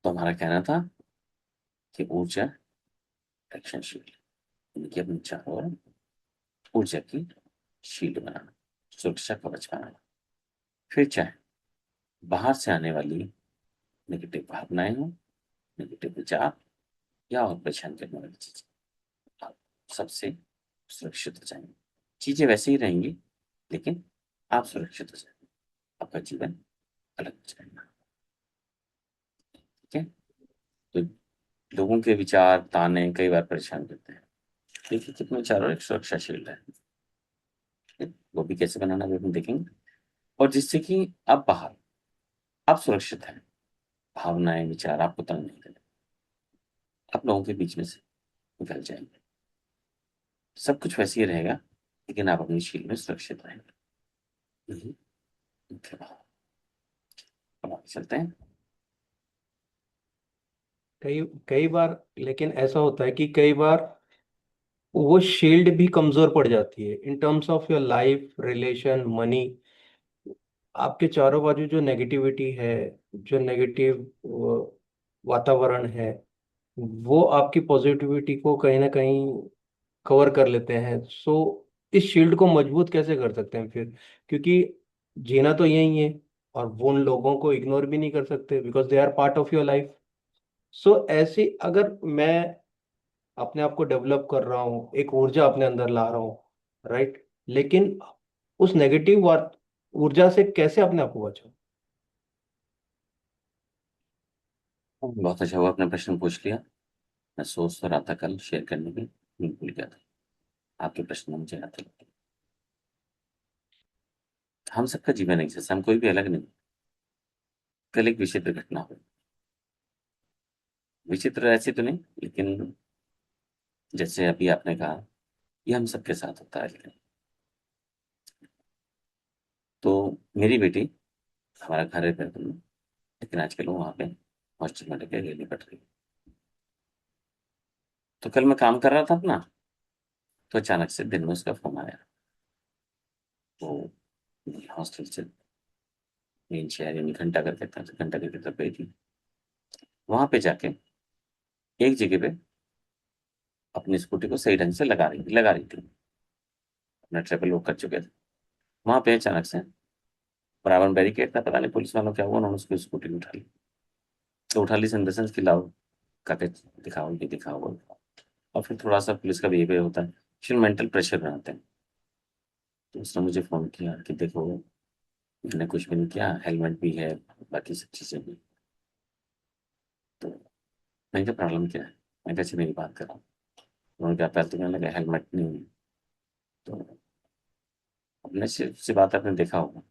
तो हमारा कहना था कि ऊर्जा रक्षणशील, यानी कि अपने चारों ओर ऊर्जा की शील्ड बनाना, सुरक्षा कवच बनाना। फिर चाहे बाहर से आने वाली नेगेटिव भावनाएं हो, नेगेटिव विचार या और परेशान करने वाली चीजें, आप सबसे सुरक्षित हो जाएंगे। चीजें वैसे ही रहेंगी, लेकिन आप सुरक्षित हो जाएंगे, आपका जीवन अलग हो जाएगा। ठीक है। तो लोगों के विचार ताने कई बार परेशान करते हैं। देखिए कितने चारों एक सुरक्षा शील्ड है, वो भी कैसे बनाना भी हम देखेंगे। और जिससे कि आप बाहर, आप सुरक्षित हैं, भावनाएं विचार आपको तंग नहीं करें, आप लोगों के बीच में से निकल जाएंगे, सब कुछ वैसे ही रहेगा, लेकिन आप अपनी शील में सुरक्षित रहेंगे। यही मुख्य भाव। अब आगे चलते हैं। कई कई बार लेकिन ऐसा होता है कि कई बार वो शील्ड भी कमजोर पड़ जाती है in terms of your life relation money. आपके चारों बाजू जो नेगेटिविटी है, जो नेगेटिव वातावरण है, वो आपकी पॉजिटिविटी को कहीं ना कहीं कवर कर लेते हैं। सो इस शील्ड को मजबूत कैसे कर सकते हैं फिर? क्योंकि जीना तो यही है, और वो उन लोगों को इग्नोर भी नहीं कर सकते because they are part of your life. So ऐसी अगर मैं अपने आप को डेवलप कर रहा हूँ, एक ऊर्जा अपने अंदर ला रहा हूँ, राइट, लेकिन उस नेगेटिव ऊर्जा से कैसे अपने आप को बचाऊं? बहुत अच्छा हुआ आपने प्रश्न पूछ लिया। मैं सोच तो रहा था कल शेयर करने की, भूल गया था। आपके प्रश्न में मुझे आते लगे। हम सबका जीवन एक जैसा, हम कोई भी अलग नहीं। कल एक विचित्र घटना हुई। विचित्र ऐसी तो नहीं, लेकिन जैसे अभी आपने कहा, ये हम सबके साथ होता है। तो मेरी बेटी, हमारा घर है बैतूल में, लेकिन आजकल वो वहाँ पे हॉस्टल में रहकर रहनी पड़ रही है। तो कल मैं काम कर रहा था अपना, तो अचानक से दिन में उसका फोन आया। वो हॉस्टल से मेन शहर यानी घंटा घर कहता है, घंटा घर की तरफ गई थी। वहां पे जाके एक जगह पे अपनी स्कूटी को सही ढंग से लगा रही थी। अपना ट्रेवल वो कर चुके थे। वहां पे अचानक से बराबर में बैरिकेड था, पता नहीं पुलिस वालों क्या हुआ, उन्होंने उसकी स्कूटी उठा ली। तो उठा ली इन द सेंस कि लाओ कागज दिखाओ, ये दिखाओ वो दिखाओ। और फिर थोड़ा सा पुलिस का बिहेवियर होता है, फिर मेंटल प्रेशर बनाते हैं। तो उसने मुझे फोन किया कि देखो, मैंने कुछ भी नहीं किया, हेलमेट भी है, बाकी सब चीजें भी। तो मैंने क्या प्रॉब्लम क्या है, मैं कैसे मेरी बात कर रहा हूँ। उन्होंने कहा पहले तो मैंने लगा हेलमेट नहीं है। तो अपने से बात आपने देखा होगा,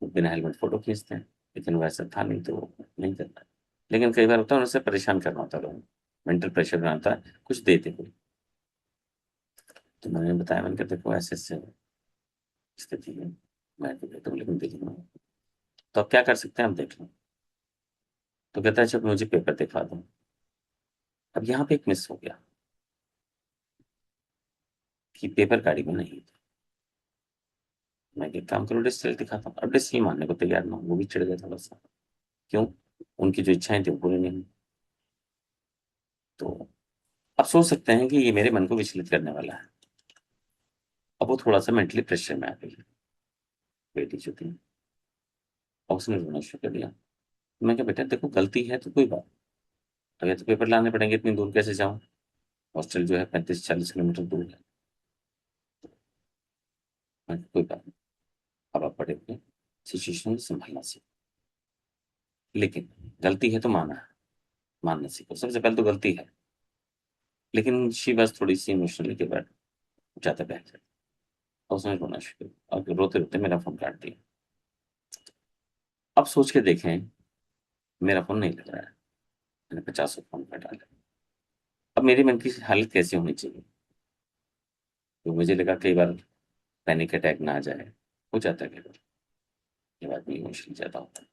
वो बिना हेलमेट फोटो खींचते हैं, लेकिन वैसा था नहीं तो वो नहीं करता। लेकिन कई बार होता है उनसे परेशान करना होता है लोगों को, मेंटल प्रेशर बनाता है, कुछ देते कोई। तो मैंने बताया, मैंने कहा देखो ऐसे ऐसे स्थिति है, मैं तो देता हूँ लेकिन देख लूंगा। तो अब क्या कर सकते हैं, हम देख लो। तो कहता है जब मुझे पेपर दिखा दो। अब यहाँ पे एक मिस हो गया कि पेपर गाड़ी में नहीं था। मैं एक काम करूँ, डिस्टेंस दिखाता हूँ। अब डिस्टेंस मानने को तैयार ना हो, वो भी चिढ़ गया थोड़ा सा। क्यों? उनकी जो इच्छाएं थी वो पूरी नहीं हुई। तो आप सोच सकते हैं कि ये मेरे मन को विचलित करने वाला है। अब वो थोड़ा सा मेंटली प्रेशर में आ गई है, बेटी जो थी। और उसने रोना शुरू कर दिया। मैं क्या बेटा देखो, गलती है तो कोई बात, अगर तो पेपर लाने पड़ेंगे, इतनी दूर कैसे जाऊँ, हॉस्टल जो है 35-40 किलोमीटर दूर है। मैं कहा, कोई बात नहीं, अब आप बड़े हुए, सिचुएशन में संभालना सीखो। लेकिन गलती है तो मानना सीखो, सबसे पहले तो गलती है। लेकिन शी बस थोड़ी सी इमोशनली के बाद ज्यादा बहक गई और उसने रोना शुरू किया और रोते रोते मेरा फोन काट दिया। अब सोच के देखें, मेरा फोन नहीं लग रहा है, मैंने 50 फोन पर डाला। अब मेरे मन की हालत कैसी होनी चाहिए? तो मुझे लगा कई बार पैनिक अटैक ना आ जाए, हो जाता है कई बार, ये बात में इमोशनल ज्यादा होता है।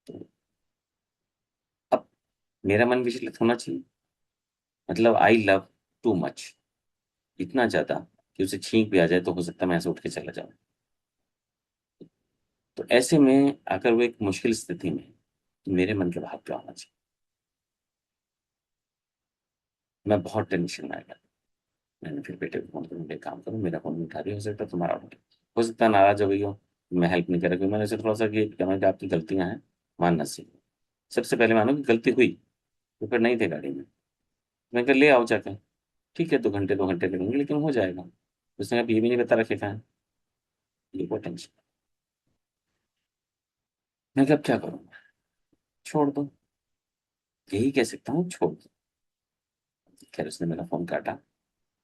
तो अब मेरा मन विचलित होना चाहिए, मतलब आई लव टू मच, इतना ज्यादा कि उसे छींक भी आ जाए तो हो सकता है मैं ऐसे उठ के चला जाऊं। तो ऐसे में अगर वो एक मुश्किल स्थिति में, तो मेरे मन के भाव क्या होना चाहिए? मैं बहुत टेंशन में आ गया। मैंने फिर बेटे को फोन कर, मुझे काम करो, मेरा फोन नहीं उठा रही, हो सकता है तुम्हारा उठे, हो सकता है नाराज हो गई हो, मैं हेल्प नहीं कर रहा, क्योंकि मैंने उसे थोड़ा सा कि कहना कि आपकी गलतियां हैं, मानना सीखो। सबसे पहले मानो कि गलती हुई, तो फिर नहीं थे गाड़ी में, मैं कहा ले आओ जाके। ठीक है, 2 घंटे लगेंगे लेकिन हो जाएगा। उसने कहा ये भी नहीं बता रखे कहाँ है। ये वो टेंशन। मैं कहा अब क्या करूँ? छोड़ दो, यही कह सकता हूँ, छोड़ दो। खैर उसने मेरा फोन काटा,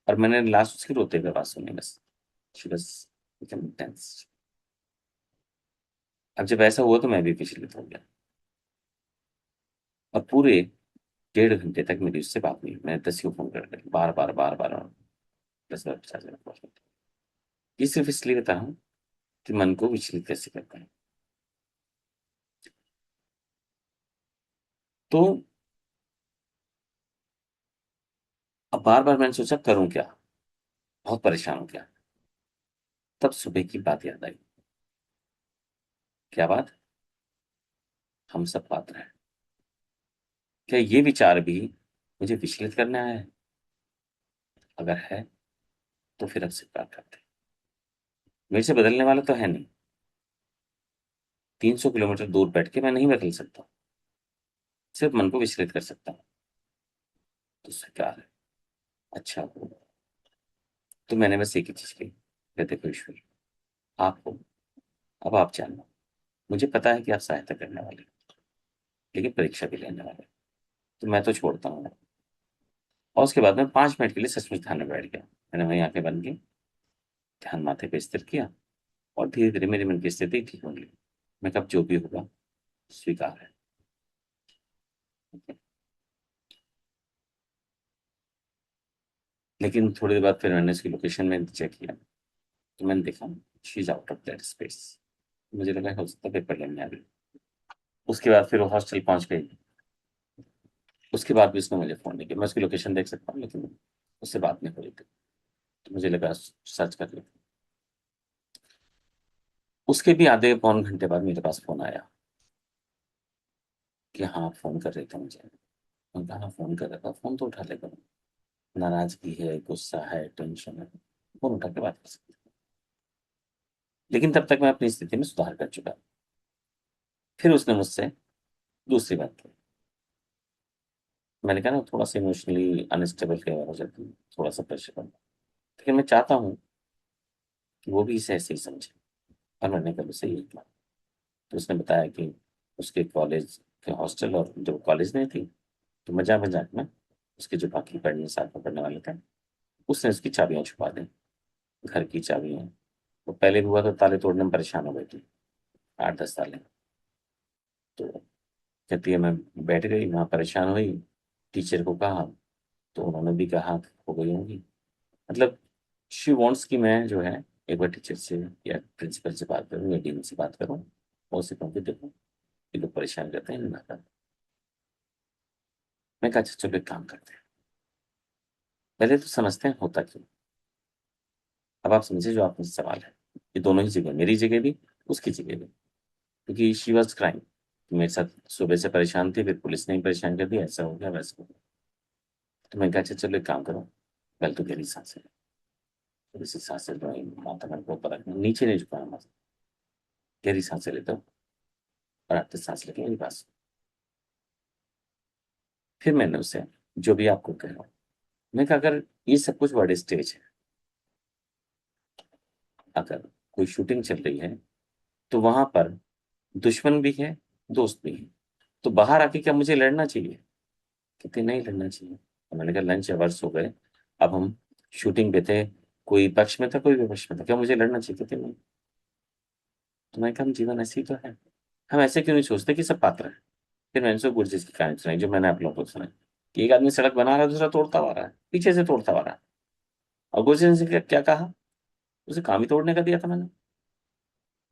और मैंने लास्ट उसकी रोते हुए आवाज सुनी बस। शी बस बिकम टेंस। अब जब ऐसा हुआ तो मैं भी विचलित हो गया, और पूरे 1.5 घंटे तक मेरी उससे बात नहीं हुई। मैंने 10 को फोन कर बार बार बार बार 10 बार 50 बार फोन कर। ये सिर्फ इसलिए बता रहा हूँ कि मन को विचलित कैसे करता है। तो अब बार बार मैंने सोचा करूं क्या, बहुत परेशान हो गया। तब सुबह की बात याद आई। क्या बात? हम सब पात्र हैं। क्या ये विचार भी मुझे विचलित करने आया है? अगर है तो फिर अब स्वीकार करते हैं। मेरे से बदलने वाला तो है नहीं। 300 किलोमीटर दूर बैठ के मैं नहीं बदल सकता, सिर्फ मन को विचलित कर सकता हूँ। तो स्वीकार है। अच्छा हो। तो मैंने बस एक ही चीज कही, कहते देखो ईश्वर, आप हो, अब आप जानना। मुझे पता है कि आप सहायता करने वाले हैं, लेकिन परीक्षा भी लेने वाले हैं, तो मैं तो छोड़ता हूँ। और उसके बाद मैं 5 मिनट के लिए सचमुच ध्यान में बैठ गया। मैंने वहीं आंखें बंद की, ध्यान माथे पे स्थिर किया, और धीरे धीरे मेरी मन की स्थिति ठीक होने लगी। मैं कब जो भी होगा स्वीकार है। लेकिन थोड़ी देर बाद फिर मैंने उसकी लोकेशन में चेक किया, तो मैंने देखा she is out of that space. मुझे लगा हो सकता है पेपर लेने आ गई। उसके बाद फिर वो हॉस्टल पहुंच गई। उसके बाद भी उसने मुझे फोन नहीं किया। मैं उसकी लोकेशन देख सकता हूँ, लेकिन उससे बात नहीं हो रही थी। तो मुझे लगा सर्च कर लेते। उसके भी आधे पौन घंटे बाद मेरे पास फोन आया कि हाँ फोन कर रहे थे मुझे। मैं कहा हाँ फोन कर रहा था, फोन तो उठा लेगा। नाराजगी है, गुस्सा है, टेंशन है, फोन उठा के बात कर सकते हैं। लेकिन तब तक मैं अपनी स्थिति में सुधार कर चुका। फिर उसने मुझसे दूसरी बात की। मैंने कहा ना थोड़ा सा इमोशनली अनस्टेबल कई बार हो जाती है, थोड़ा सा प्रेशर बन, लेकिन मैं चाहता हूँ कि वो भी इसे ऐसे ही समझे। और मैंने कहा उसे यही किया। तो उसने बताया कि उसके कॉलेज के हॉस्टल, और जो कॉलेज में थी, तो मजाक मजाक में उसके जो बाकी पढ़ने साथ में पढ़ने वाले थे, उसने उसकी चाबियां छुपा दी, घर की चाबियां। वो पहले भी हुआ तो ताले तोड़ने में परेशान हो गई थी, 8-10 ताले। तो कहती है मैं बैठ गई वहाँ, परेशान हुई, टीचर को कहा, तो उन्होंने भी कहा कि हो गई होंगी। मतलब शी वॉन्ट्स कि मैं जो है एक बार टीचर से या प्रिंसिपल से बात करूँ या डीन से बात करूँ, और उसे कहूँ कि देखो ये लोग परेशान करते हैं ना कर। मैं कहा अच्छा चलो एक काम करते हैं, पहले तो समझते हैं होता क्यों। अब आप समझे जो आपका सवाल है, ये दोनों ही जगह, मेरी जगह भी, उसकी जगह भी। क्योंकि शी वॉज क्राइम, मेरे साथ सुबह से परेशान थी, फिर पुलिस ने ही परेशान कर दिया, ऐसा हो गया वैसा हो गया। तो मैं कहा अच्छा चलो एक काम करो, पहले तो गहरी सांसें लो। थोड़ी सी सांसें लो, माथा मेरे को ऊपर रखना, नीचे नहीं झुकाना माथा। गहरी सांसें लेते हो, और आते सांस लेके मेरी पास। फिर मैंने उसे जो भी आपको कह रहा हूँ, मैं कहा अगर ये सब कुछ वर्ड स्टेज है, अगर कोई शूटिंग चल रही है, तो वहां पर दुश्मन भी है, दोस्त भी है, तो बाहर आके क्या मुझे लड़ना चाहिए? कहते नहीं लड़ना चाहिए। तो मैंने कहा लंच अवर्स हो गए, अब हम शूटिंग पे थे, कोई पक्ष में था कोई विपक्ष में था, क्या मुझे लड़ना चाहिए? कहते नहीं। तो मैंने कहा हम जीवन ऐसे ही तो है, हम ऐसे क्यों नहीं सोचते कि सब पात्र है। फिर मैंने उसको गुरजीत की कहानी सुनाई, जो मैंने आप लोगों को सुनाई, कि एक आदमी सड़क बना रहा है, दूसरा तोड़ता हुआ रहा है, पीछे से तोड़ता हुआ रहा है। और गुरजीत ने क्या कहा, उसे काम ही तोड़ने का दिया था मैंने।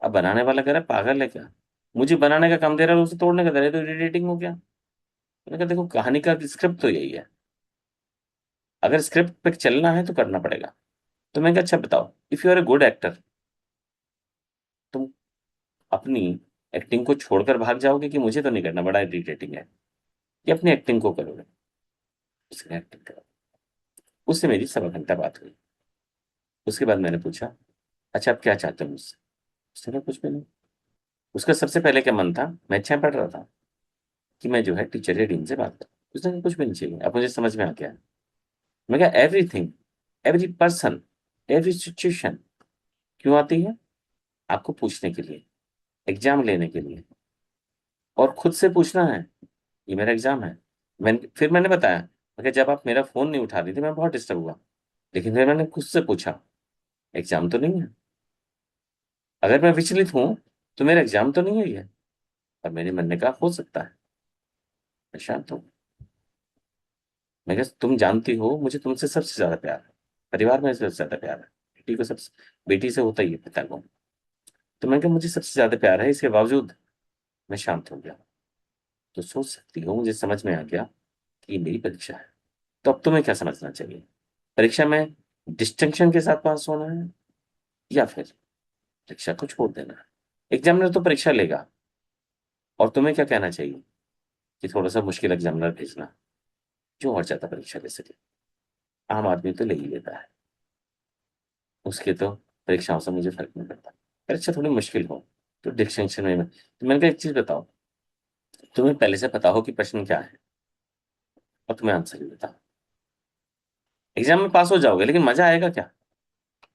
अब बनाने वाला कह रहा है पागल है क्या, मुझे बनाने का काम दे रहा है, उसे तोड़ने का दे रहा है, तो इरिटेटिंग हो गया। मैंने कहा देखो कहानी का स्क्रिप्ट तो यही है, अगर स्क्रिप्ट पे चलना है तो करना पड़ेगा। तो मैंने कहा अच्छा बताओ, if you are a good actor, तुम अपनी एक्टिंग को छोड़कर भाग जाओगे कि मुझे तो नहीं करना, बड़ा इरिटेटिंग है, कि अपनी एक्टिंग को करोगे? उसने एक्टिंग करो। उससे मेरी 1.25 घंटा बात हुई। उसके बाद मैंने पूछा, अच्छा आप क्या चाहते हो मुझसे? उसने कहा कुछ भी नहीं। उसका सबसे पहले क्या मन था, मैं अच्छा पढ़ रहा था, कि मैं जो है टीचर या डीन से बात करूं। उसने कहा कुछ भी नहीं चाहिए, अब मुझे समझ में आ गया। मैं कहा everything, every person, every situation क्यों आती है? आपको पूछने के लिए, एग्जाम लेने के लिए, और खुद से पूछना है। ये मेरा एग्जाम है। मैंने बताया, मैं कहा, जब आप मेरा फोन नहीं उठा रही थी मैं बहुत डिस्टर्ब हुआ, लेकिन फिर मैंने खुद से पूछा, एग्जाम तो नहीं है? अगर मैं विचलित हूं तो मेरा एग्जाम तो नहीं है ये। और मेरे मन ने कहा हो सकता है। मैं शांत हूं। मैं कहा तुम जानती हो मुझे तुमसे सबसे ज्यादा प्यार है, परिवार में सबसे ज्यादा प्यार है, बेटी को सबसे, बेटी से होता ही है पिता को। तो मैं कहा मुझे सबसे ज्यादा प्यार है, इसके बावजूद मैं शांत हो गया। तो सोच सकती हो मुझे समझ में आ गया कि ये मेरी परीक्षा है। तो अब तुम्हें क्या समझना चाहिए? परीक्षा में डिस्टिंक्शन के साथ पास होना है, या फिर परीक्षा को छोड़ देना है? एग्जामिनर तो परीक्षा लेगा, और तुम्हें क्या कहना चाहिए कि थोड़ा सा मुश्किल एग्जामिनर भेजना, जो और ज्यादा परीक्षा ले सके। आम आदमी तो ले ही लेता है, उसके तो परीक्षाओं से मुझे फर्क नहीं पड़ता। परीक्षा थोड़ी मुश्किल हो तो डिस्टिंक्शन में तो मैंने कहा एक चीज बताओ, तुम्हें पहले से पता हो कि प्रश्न क्या है, और तुम्हें आंसर भी बताओ, एग्जाम में पास हो जाओगे, लेकिन मजा आएगा क्या?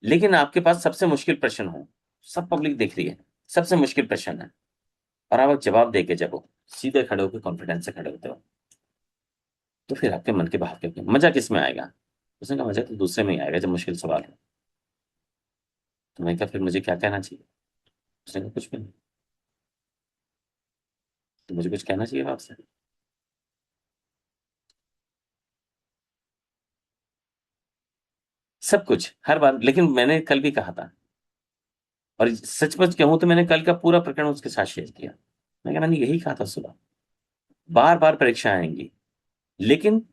लेकिन आपके पास सबसे मुश्किल प्रश्न हो, सब पब्लिक देख रही है, सबसे मुश्किल प्रश्न है, और आप जवाब दे के जब हो, सीधे खड़े होकर कॉन्फिडेंस से खड़े होते हो, तो फिर आपके मन के भाव के मजा किस में आएगा? उसने कहा मजा तो दूसरे में ही आएगा जब मुश्किल सवाल हो। तो मैं क्या, फिर मुझे क्या कहना चाहिए? उसने कहा कुछ भी नहीं। तो मुझे कुछ कहना चाहिए आपसे? सब कुछ हर बार, लेकिन मैंने कल भी कहा था, और सच सच कहूं तो मैंने कल का पूरा प्रकरण उसके साथ शेयर किया। मैंने यही कहा था सुबह, बार बार परीक्षा आएंगी, लेकिन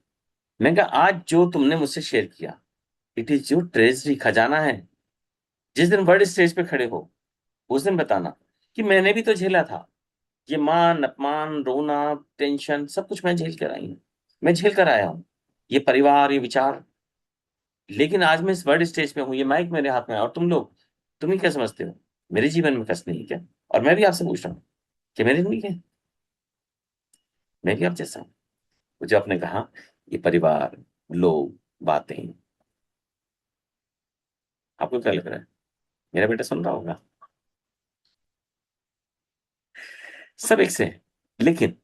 मैं कहा आज जो तुमने मुझसे शेयर किया, इट इज जो ट्रेजरी, खजाना है। जिस दिन वर्ल्ड स्टेज पे खड़े हो, उस दिन बताना कि मैंने भी तो झेला था। ये मान अपमान, रोना, टेंशन, सब कुछ मैं झेल कर आई हूँ, मैं झेल कर आया हूँ, ये परिवार, ये विचार। लेकिन आज मैं इस वर्ल्ड स्टेज पे हूँ, ये माइक मेरे हाथ में है, और तुम लोग, तुम ही क्या समझते हो? मेरे जीवन में कष्ट नहीं है क्या? और मैं भी आपसे पूछ रहा हूँ कि मेरे नहीं है? मैं भी आप जैसा हूँ। जो आपने कहा, ये परिवार, लोग, बातें, आपको क्या लग रहा है? मेरा बेटा सुन रहा होगा? सब एक से है, लेकिन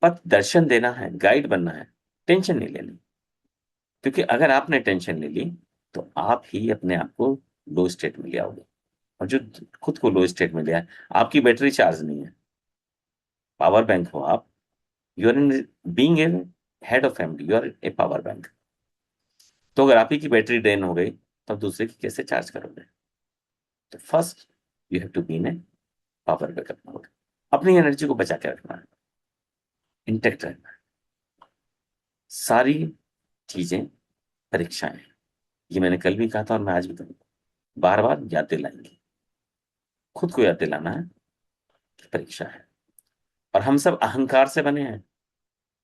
पथ दर्शन देना है, गाइड बनना है, टेंशन नहीं लेनी। क्योंकि अगर आपने टेंशन ले ली, तो आप ही अपने आप को लो स्टेट में ले आओगे। और जो खुद को लो स्टेट में ले आए, आपकी बैटरी चार्ज नहीं है, पावर बैंक हो आप। You are in being a head of family, you are a power bank. तो अगर आप ही की बैटरी ड्रेन हो गई, तो आप दूसरे की कैसे चार्ज करोगे? तो first you have to be in a power backup mode. अपनी एनर्जी को बचा के रखना है, इंटेक्ट रहना है। सारी चीजें परीक्षाएं हैं। ये मैंने कल भी कहा था, और मैं आज भी कहूंगा, बार बार याद दिलाएंगे, खुद को याद दिलाना है कि परीक्षा है। और हम सब अहंकार से बने हैं।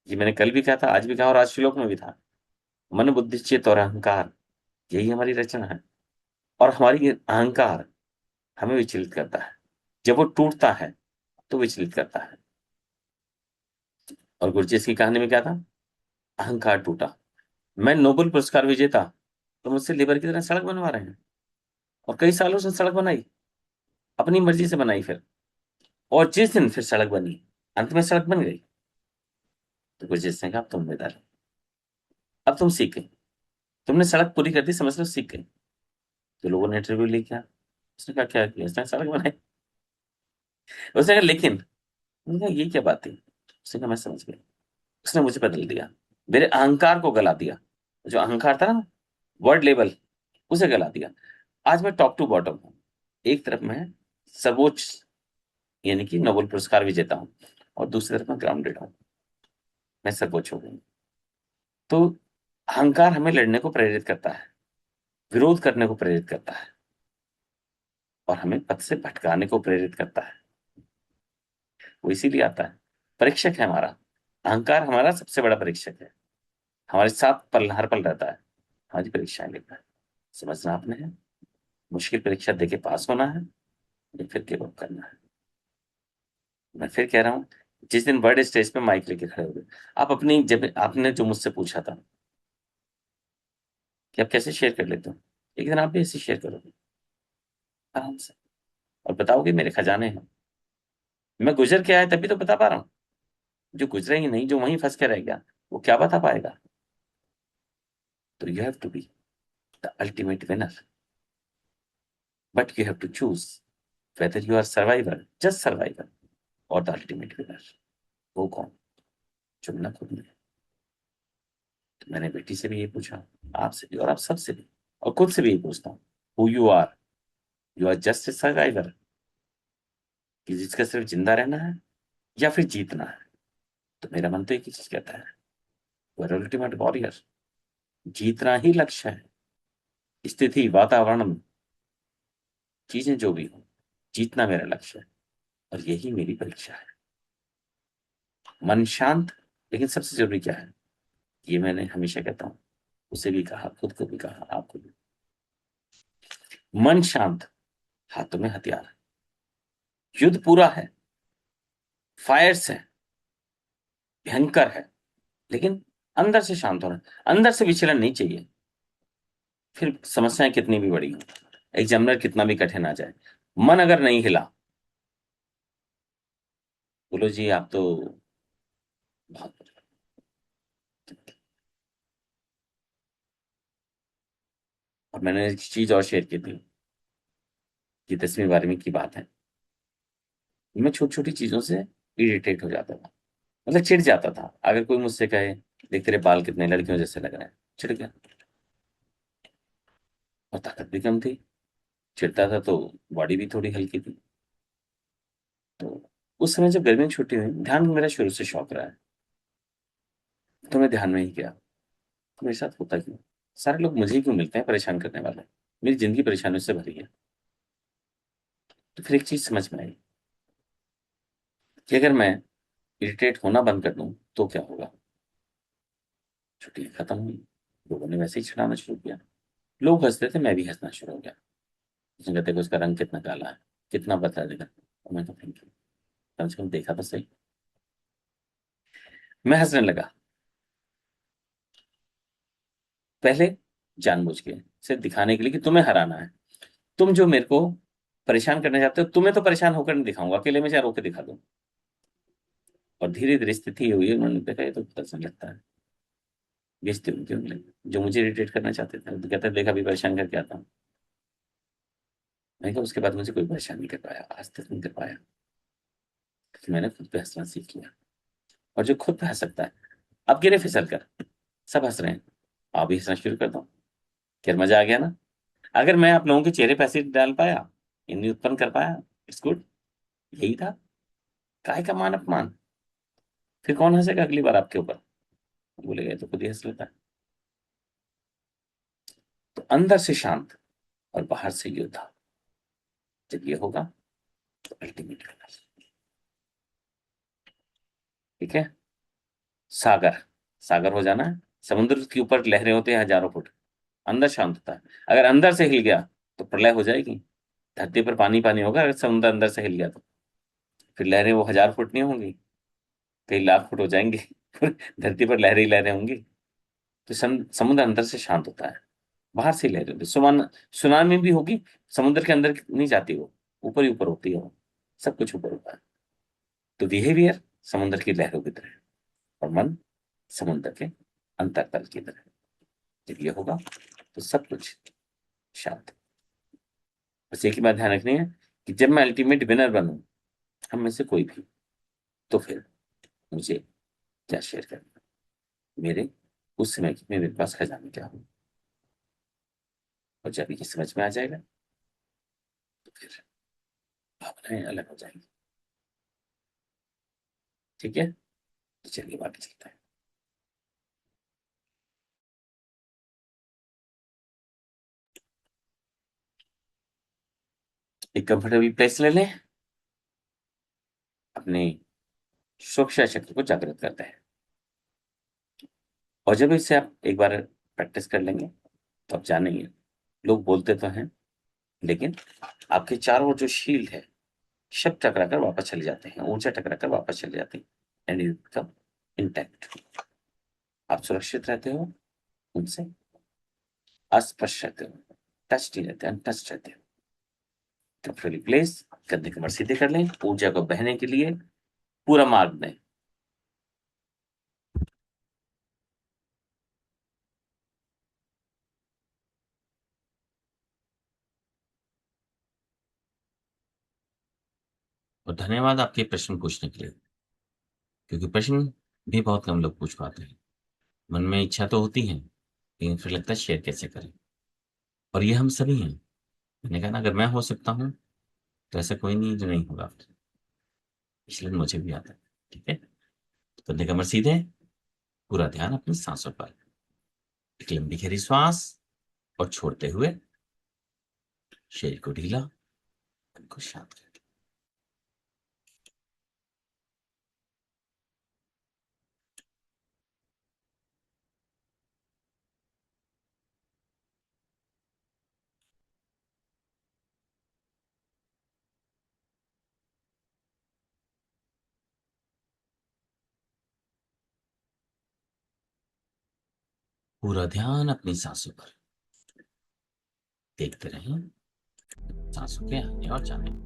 ये मैंने कल भी कहा था, आज भी कहा, और आज श्लोक में भी था, मन बुद्धि चित्त और अहंकार, यही हमारी रचना है। और हमारी ये अहंकार हमें विचलित करता है, जब वो टूटता है तो विचलित करता है। और गुरजेस की कहानी में क्या था? अहंकार टूटा, मैं नोबेल पुरस्कार विजेता, तो मुझसे लेबर की तरह सड़क बनवा रहे हैं। और कई सालों से सड़क बनाई, अपनी मर्जी से बनाई फिर, और जिस दिन फिर सड़क बनी, अंत में सड़क बन गई, तो गुरजेस ने कहा अब तुम जिम्मेदार हो, अब तुम सीख गई, तुमने सड़क पूरी कर दी, समझ लो सीख गई। तो लोगों ने इंटरव्यू लिया, उसने कहा क्या किया? उसने सड़क बनाई। उसने कहा लेकिन, मैंने कहा ये क्या बात थी? उसने कहा मैं समझ गया। उसने मुझे बदल दिया, मेरे अहंकार को गला दिया। जो अहंकार था ना, वर्ड लेवल, उसे गला दिया। आज मैं टॉप टू बॉटम हूँ। एक तरफ मैं सर्वोच्च, यानी कि नोबेल पुरस्कार विजेता हूँ, और दूसरी तरफ मैं ग्राउंडेड हूँ, मैं सर्वोच्च हो गई। तो अहंकार हमें लड़ने को प्रेरित करता है, विरोध करने को प्रेरित करता है। और हमें पथ से भटकाने को प्रेरित करता है। वो इसीलिए आता है, परीक्षक है हमारा। अहंकार हमारा सबसे बड़ा परीक्षक है, हमारे साथ पल हर पल रहता है, हमारी परीक्षाएं लेता है। समझना आपने है, मुश्किल परीक्षा देके पास होना है या फिर गिव अप करना है। मैं फिर कह रहा हूँ, जिस दिन बर्ड स्टेज पे माइक लेके खड़े हो गए, आप अपनी, जब आपने जो मुझसे पूछा था कि आप कैसे शेयर कर लेते हो, एक दिन आप भी ऐसे शेयर करोगे आराम से, और बताओगे मेरे खजाने हैं। मैं गुजर के आया तभी तो बता पा रहा हूँ, जो गुजरा ही नहीं, जो वहीं फंस के रह गया, वो क्या बता पाएगा। तो you have to be the ultimate winner, but you have to choose whether you are survivor, just survivor, और द अल्टीमेट विनर। वो कौन, चुनना खुद ने। तो मैंने बेटी से भी ये पूछा, आपसे भी, और आप सबसे भी, और खुद से भी ये पूछता हूँ, who you are just a survivor, कि जिसका सिर्फ जिंदा रहना है या फिर जीतना है। तो मेरा मन तो एक ही चीज कहता है, यू आर अल्टीमेट वॉरियर। जीतना ही लक्ष्य है, स्थिति वातावरण चीजें जो भी हो, जीतना मेरा लक्ष्य है, और यही मेरी परीक्षा है। मन शांत, लेकिन सबसे जरूरी क्या है, ये मैंने हमेशा कहता हूं, उसे भी कहा, खुद को भी कहा, आपको भी। मन शांत, हाथों में हथियार है, युद्ध पूरा है, फायर्स है, भयंकर है, लेकिन अंदर से शांत होना, अंदर से विचलन नहीं चाहिए। फिर समस्याएं कितनी भी बड़ी हो, एग्जामिनर कितना भी कठिन आ जाए, मन अगर नहीं हिला, बोलो जी आप तो बहुत। और मैंने एक चीज और शेयर की थी, कि 10वीं 12वीं की बात है, मैं छोटी छोटी चीजों से इरिटेट हो जाता था, मतलब चिढ़ जाता था। अगर कोई मुझसे कहे, देख तेरे बाल कितने लड़कियों जैसे लग रहे हैं, चिढ़ गया। और ताकत भी कम थी, चिढ़ता था तो बॉडी भी थोड़ी हल्की थी। तो उस समय जब गर्मी की छुट्टी हुई, ध्यान मेरा शुरू से शौक रहा है, तो मैं ध्यान में ही गया। तो मेरे साथ होता क्यों, सारे लोग मुझे ही क्यों मिलते हैं परेशान करने वाले, मेरी जिंदगी परेशानियों से भरी है। तो फिर एक चीज समझ में आई, कि अगर मैं इरिटेट होना बंद कर दूं तो क्या होगा। छुट्टियां खत्म हुई, लोगों ने वैसे ही चिढ़ाना शुरू किया, लोग हंसते थे, मैं भी हंसना शुरू हो गया। उसने कहते कि उसका रंग कितना काला है, कितना बदला देगा, और मैं तो थैंक यू, कम से कम देखा तो सही। मैं हंसने लगा, पहले जानबूझ के, सिर्फ दिखाने के लिए कि तुम्हें हराना है। तुम जो मेरे को परेशान करना चाहते हो, तुम्हें तो परेशान होकर नहीं दिखाऊंगा, अकेले में चाहे रोके दिखा दो। और धीरे धीरे स्थिति ये हुई, उन्होंने देखा ये तो पसंद लगता है, बेचते उनके उंगली, जो मुझे इरिटेट करना चाहते थे, तो कहते देखा भी परेशान करके आता हूँ। मैं कहा उसके बाद मुझे कोई परेशान नहीं कर पाया, आज तक नहीं कर पाया, क्योंकि मैंने खुद पे हंसना सीख लिया। और जो खुद पे हंस सकता है, अब गिरे फिसल कर, सब हंस रहे हैं, आप भी हंसना शुरू कर दो, क्या मजा आ गया ना। अगर मैं आप लोगों के चेहरे पे ऐसे डाल पाया, इन्हें उत्पन्न कर पाया, इट्स गुड। यही था, काय का मान अपमान। फिर कौन हंसेगा अगली बार आपके ऊपर, बोलेगा ये तो खुद ही हंस लेता है। तो अंदर से शांत और बाहर से योद्धा, जब ये होगा तो अल्टीमेट विनर। ठीक है। सागर, सागर हो जाना है, समुद्र के ऊपर लहरें होते हैं हजारों फुट, अंदर शांत होता है। अगर अंदर से हिल गया तो प्रलय हो जाएगी, धरती पर पानी पानी होगा। अगर समुद्र अंदर से हिल गया तो फिर लहरें वो 1000 फुट नहीं होंगी, कई लाख फुट हो जाएंगी। फिर धरती पर लहरें ही लहरें होंगी। तो समुद्र अंदर से शांत होता है, बाहर से लहरें होती, सुनामी भी होगी, समुद्र के अंदर नहीं जाती वो, ऊपर ही ऊपर होती है वो, सब कुछ ऊपर होता है। तो बिहेवियर समुद्र की लहरों की तरह, और मन समुद्र के अंतरतल की तरह। जब ये होगा तो सब कुछ शांत। बस एक ही बात ध्यान रखनी है, कि जब मैं अल्टीमेट विनर बनूं, हम में से कोई भी, तो फिर मुझे क्या शेयर करना, मेरे उस समय की मेरे पास खजाने क्या हो। और जब ये समझ में आ जाएगा, तो फिर भावनाएं अलग हो जाएंगी। ठीक है, तो चलिए बाकी चलता है। एक कंफर्टेबल प्लेस ले लें, अपने सुरक्षा क्षेत्र को जागृत करते हैं। और जब इससे आप एक बार प्रैक्टिस कर लेंगे तो आप जानेंगे, लोग बोलते तो हैं लेकिन आपके चारों ओर जो शील्ड है, शब टकरा कर वापस चले जाते हैं, ऊर्जा टकरा कर वापस चले जाते हैं, एंड यू बिकम इंटैक्ट। आप सुरक्षित रहते हो, उनसे अस्पष्ट रहते हो, टच नहीं रहते, अनटच रहते हो। कंफर्टेबली प्लेस, कंधे कमर सीधे कर लें, ऊर्जा को बहने के लिए पूरा मार्ग दें। और धन्यवाद आपके प्रश्न पूछने के लिए, क्योंकि प्रश्न भी बहुत कम लोग पूछ पाते हैं। मन में इच्छा तो होती है, लेकिन फिर लगता है शेयर कैसे करें। और ये हम सभी हैं। मैंने कहा ना, अगर मैं हो सकता हूँ तो ऐसा कोई नहीं है जो नहीं होगा, इसलिए मुझे भी आता है। ठीक है, तो कंधे कमर सीधे, पूरा ध्यान अपनी सांसों पर। एक लंबी गहरी श्वास, और छोड़ते हुए शरीर को ढीला, मन को शांत कर। पूरा ध्यान अपनी सांसों पर। देखते रहें सांसों के आने और जाने।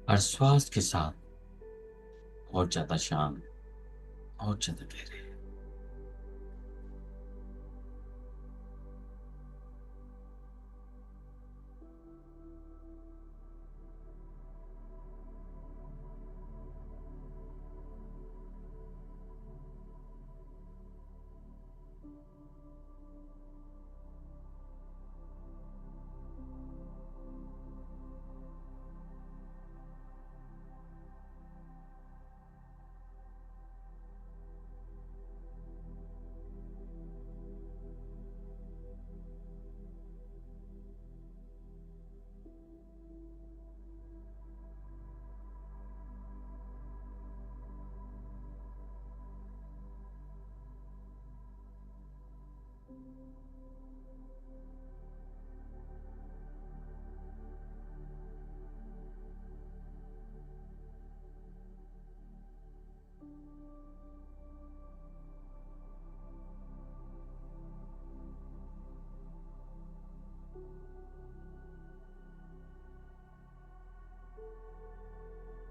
हर श्वास के साथ और ज्यादा शांत, और ज्यादा गहरे।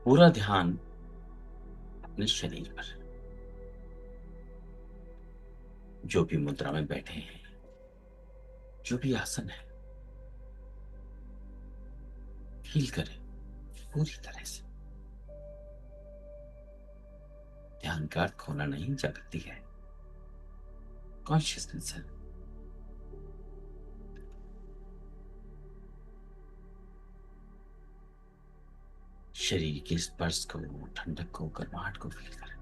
पूरा ध्यान अपने शरीर पर, जो भी मुद्रा में बैठे हैं, जो भी आसन है, फील करें पूरी तरह से। ध्यान का अर्थ खोना नहीं, जागृति है, कॉन्शियसनेस है। शरीर के स्पर्श को, ठंडक को, गर्माहट को फील करें।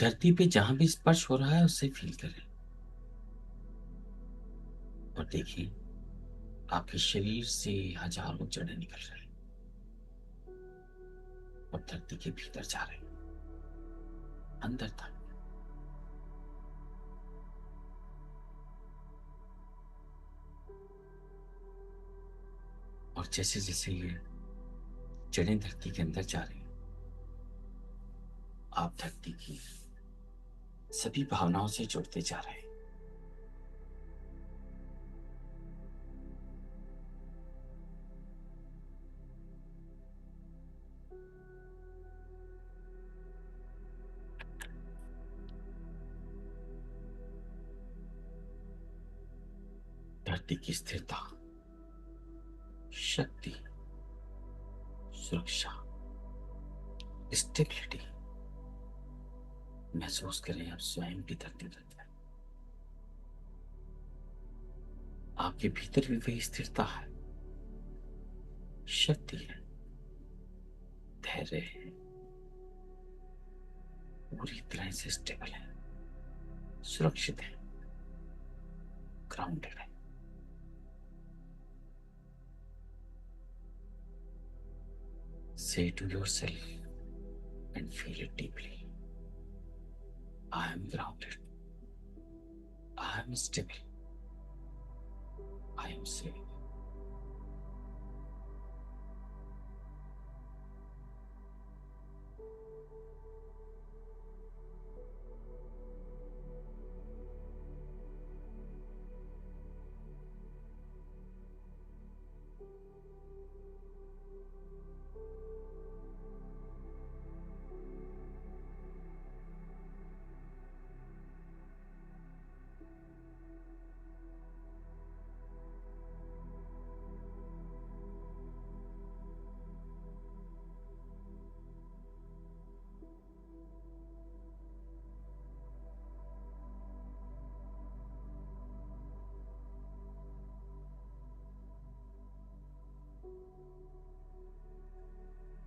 धरती पे जहां भी स्पर्श हो रहा है उससे फील करें और देखिए आपके शरीर से हजारों जड़ें निकल रही और धरती के भीतर जा रही, अंदर तक। और जैसे जैसे ये जड़ें धरती के अंदर जा रही, आप धरती की सभी भावनाओं से जुड़ते जा रहे हैं। धरती की स्थिरता, शक्ति, सुरक्षा, स्टेबिलिटी महसूस करें। आप स्वयं भी धरती पर हैं। आपके भीतर भी वही स्थिरता है, शक्ति है, धैर्य है, पूरी तरह से स्टेबल है, सुरक्षित है, ग्राउंडेड है। Say to yourself and feel it deeply. I am grounded. I am stable. I am safe.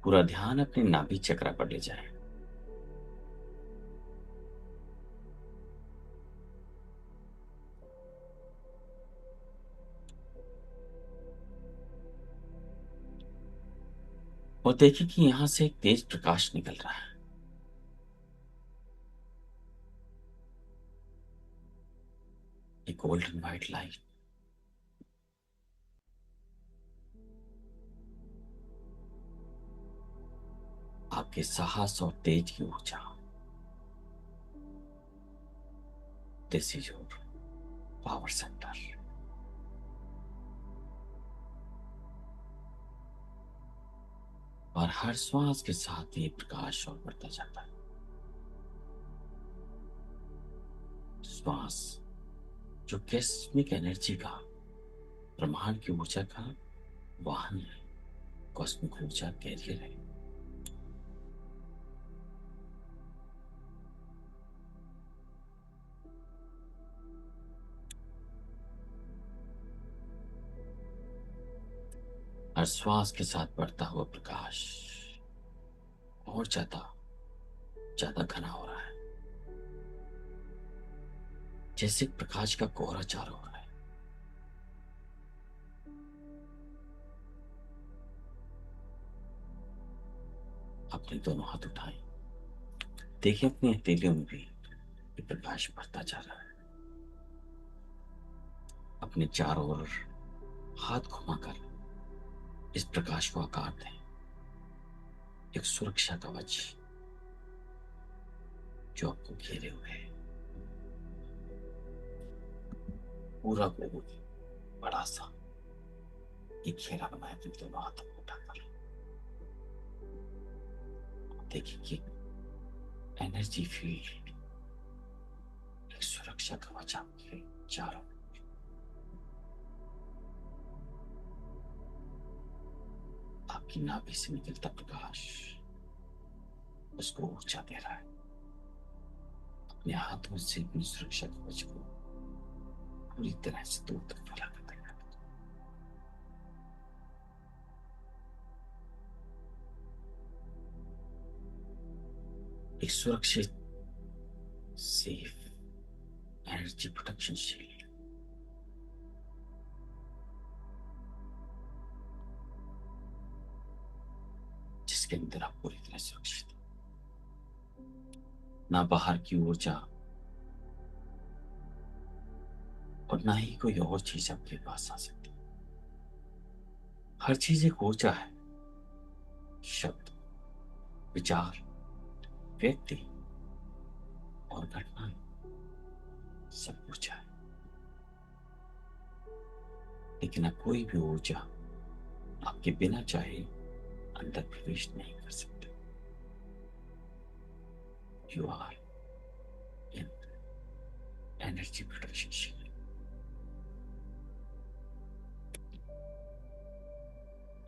पूरा ध्यान अपने नाभि चक्र पर ले जाए। और देखिए कि यहां से एक तेज प्रकाश निकल रहा है। एक गोल्डन व्हाइट लाइट आपके साहस और तेज की ऊर्जा। This is your power centre. और हर श्वास के साथ ये प्रकाश और बढ़ता जाता है। श्वास जो कॉस्मिक एनर्जी का, ब्रह्मांड की ऊर्जा का वाहन है, कॉस्मिक ऊर्जा कैरियर है। हर श्वास के साथ बढ़ता हुआ प्रकाश और ज्यादा ज्यादा घना हो रहा है, जैसे प्रकाश का कोहरा चारों ओर है। अपने दोनों हाथ उठाएं, देखिए अपनी हथेलियों में भी ये प्रकाश बढ़ता जा रहा है। अपने चारों ओर हाथ घुमाकर इस प्रकाश को आकार दें, एक सुरक्षा कवच जो आपको घेरे हुए है। पूरा गोल बड़ा सा एक घेरा बनाए अपने दोनों हाथों को उठाकर। देखिए कि एनर्जी फील्ड, एक सुरक्षा कवच आपके चारों। आपकी नाभि से निकलता प्रकाश उसको ऊर्जा दे रहा है। अपने हाथों से अपनी सुरक्षा कवच को पूरी तरह से दूर तक फैला देते हैं। एक सुरक्षित सेफ एनर्जी प्रोटेक्शन शील्ड। जिसके अंदर आप पूरी तरह सुरक्षित हो। ना बाहर की ऊर्जा और ना ही कोई और चीज आपके पास आ सकती। हर चीज एक ऊर्जा है। शब्द, विचार, व्यक्ति और घटनाएं सब ऊर्जा है। लेकिन अब कोई भी ऊर्जा आपके बिना चाहे अंदर प्रवेश नहीं कर सकती। You are in energy protection shield.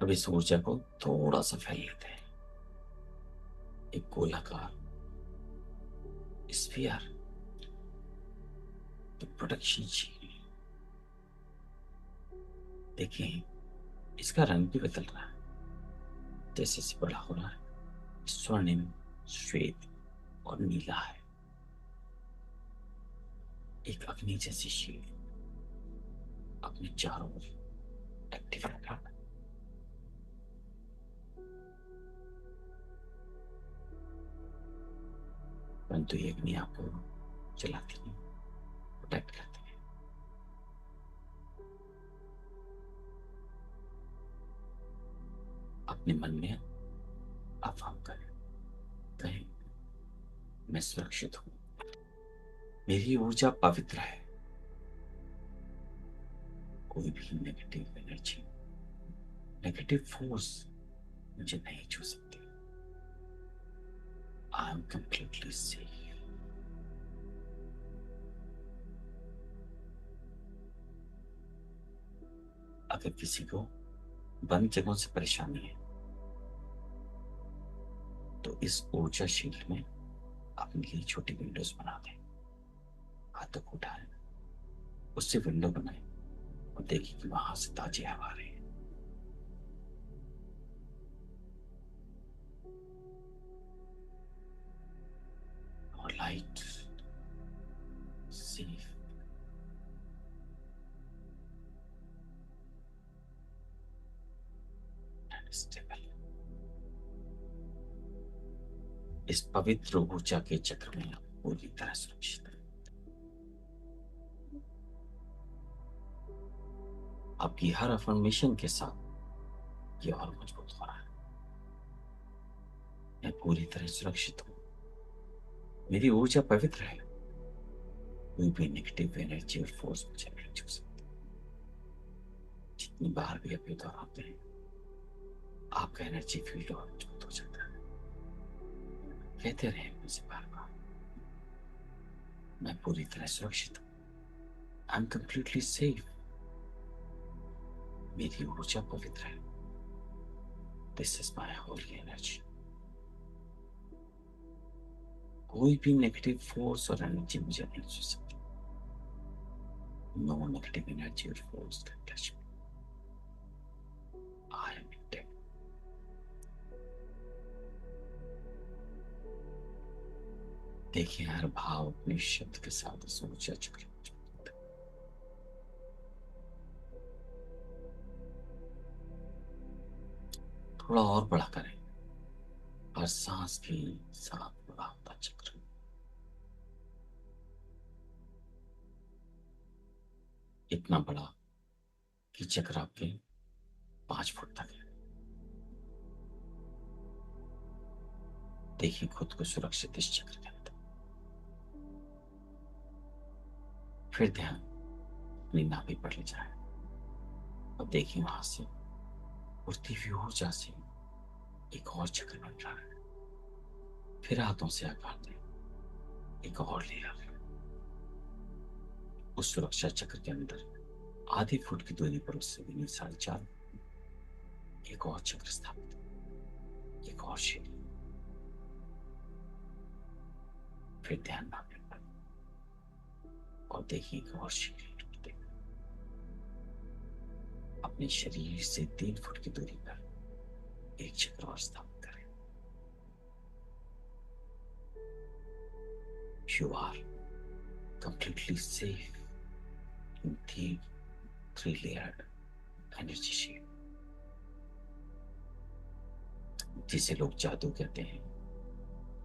अब इस ऊर्जा को थोड़ा सा फैल लेते हैं। एक गोलाकार स्फीयर, तो प्रोटेक्शन शील्ड। देखिए, इसका रंग भी बदल रहा है। जैसे जैसे बड़ा हो रहा है, स्वर्णिम, श्वेत और नीला है। एक अग्नि जैसी शील्ड अपने चारों ओर एक्टिव रखा है। परंतु ये अग्नि आपको जलाती नहीं, प्रोटेक्ट करती है। अपने मन में अफवाह करें, कहें, मैं सुरक्षित हूं, मेरी ऊर्जा पवित्र है, कोई भी नेगेटिव एनर्जी, नेगेटिव फोर्स मुझे नहीं छू सकती। I am completely safe. अगर किसी को बंद जगहों से परेशानी है तो इस ऊर्जा शील्ड में अपने लिए छोटी विंडोज बना दें। हाथों को उठाएं, उससे विंडो बनाएं और देखिए कि वहां से ताजी हवा आ रही है। और लाइट, सेफ एंड स्टेबल। इस पवित्र ऊर्जा के चक्र में आप पूरी तरह सुरक्षित हैं। आपकी हर अफर्मेशन के साथ ये और मजबूत हो रहा है। मैं पूरी तरह सुरक्षित हूं, मेरी ऊर्जा पवित्र है, कोई भी नेगेटिव एनर्जी और फोर्स मुझे नहीं छू सकती। जितनी बार भी आप ये दोहराते हैं, आपका एनर्जी फील्ड और मजबूत हो जाता है। कहते रहे मुझे बार बार, मैं पूरी तरह सुरक्षित हूं, आई एम कंप्लीटली सेफ, मेरी ऊर्जा पवित्र है, this is my Holi energy. कोई भी नेगेटिव फोर्स और एनर्जी मुझे नहीं छू सकती। नो नेगेटिव एनर्जी और force can touch me. I am intact. देखिए, हर भाव अपने शब्द के साथ इस ऊर्जा चक्र में जुड़ता है। थोड़ा और बड़ा करें। हर सांस के साथ बड़ा होता चक्र, इतना बड़ा कि चक्र आपके 5 फुट तक है। देखिए खुद को सुरक्षित इस चक्र के अंदर। फिर ध्यान अपनी नाभि पर ले जाए और देखिए वहां से उड़ती हुई ऊर्जा से एक और चक्र बन रहा है। फिर हाथों से आकार दें, एक और लेयर। उस सुरक्षा चक्र के अंदर आधे फुट की दूरी पर उससे भी 4.5 एक और चक्र स्थापित, एक और सीढ़ी। फिर ध्यान नाभि पर और देखिए एक और सीढ़ी टूटते हुए। अपने शरीर से 3 फुट की दूरी पर एक चक्र और स्थापित करें। You are completely safe in the three-layered energy shield, जिसे लोग जादू कहते हैं,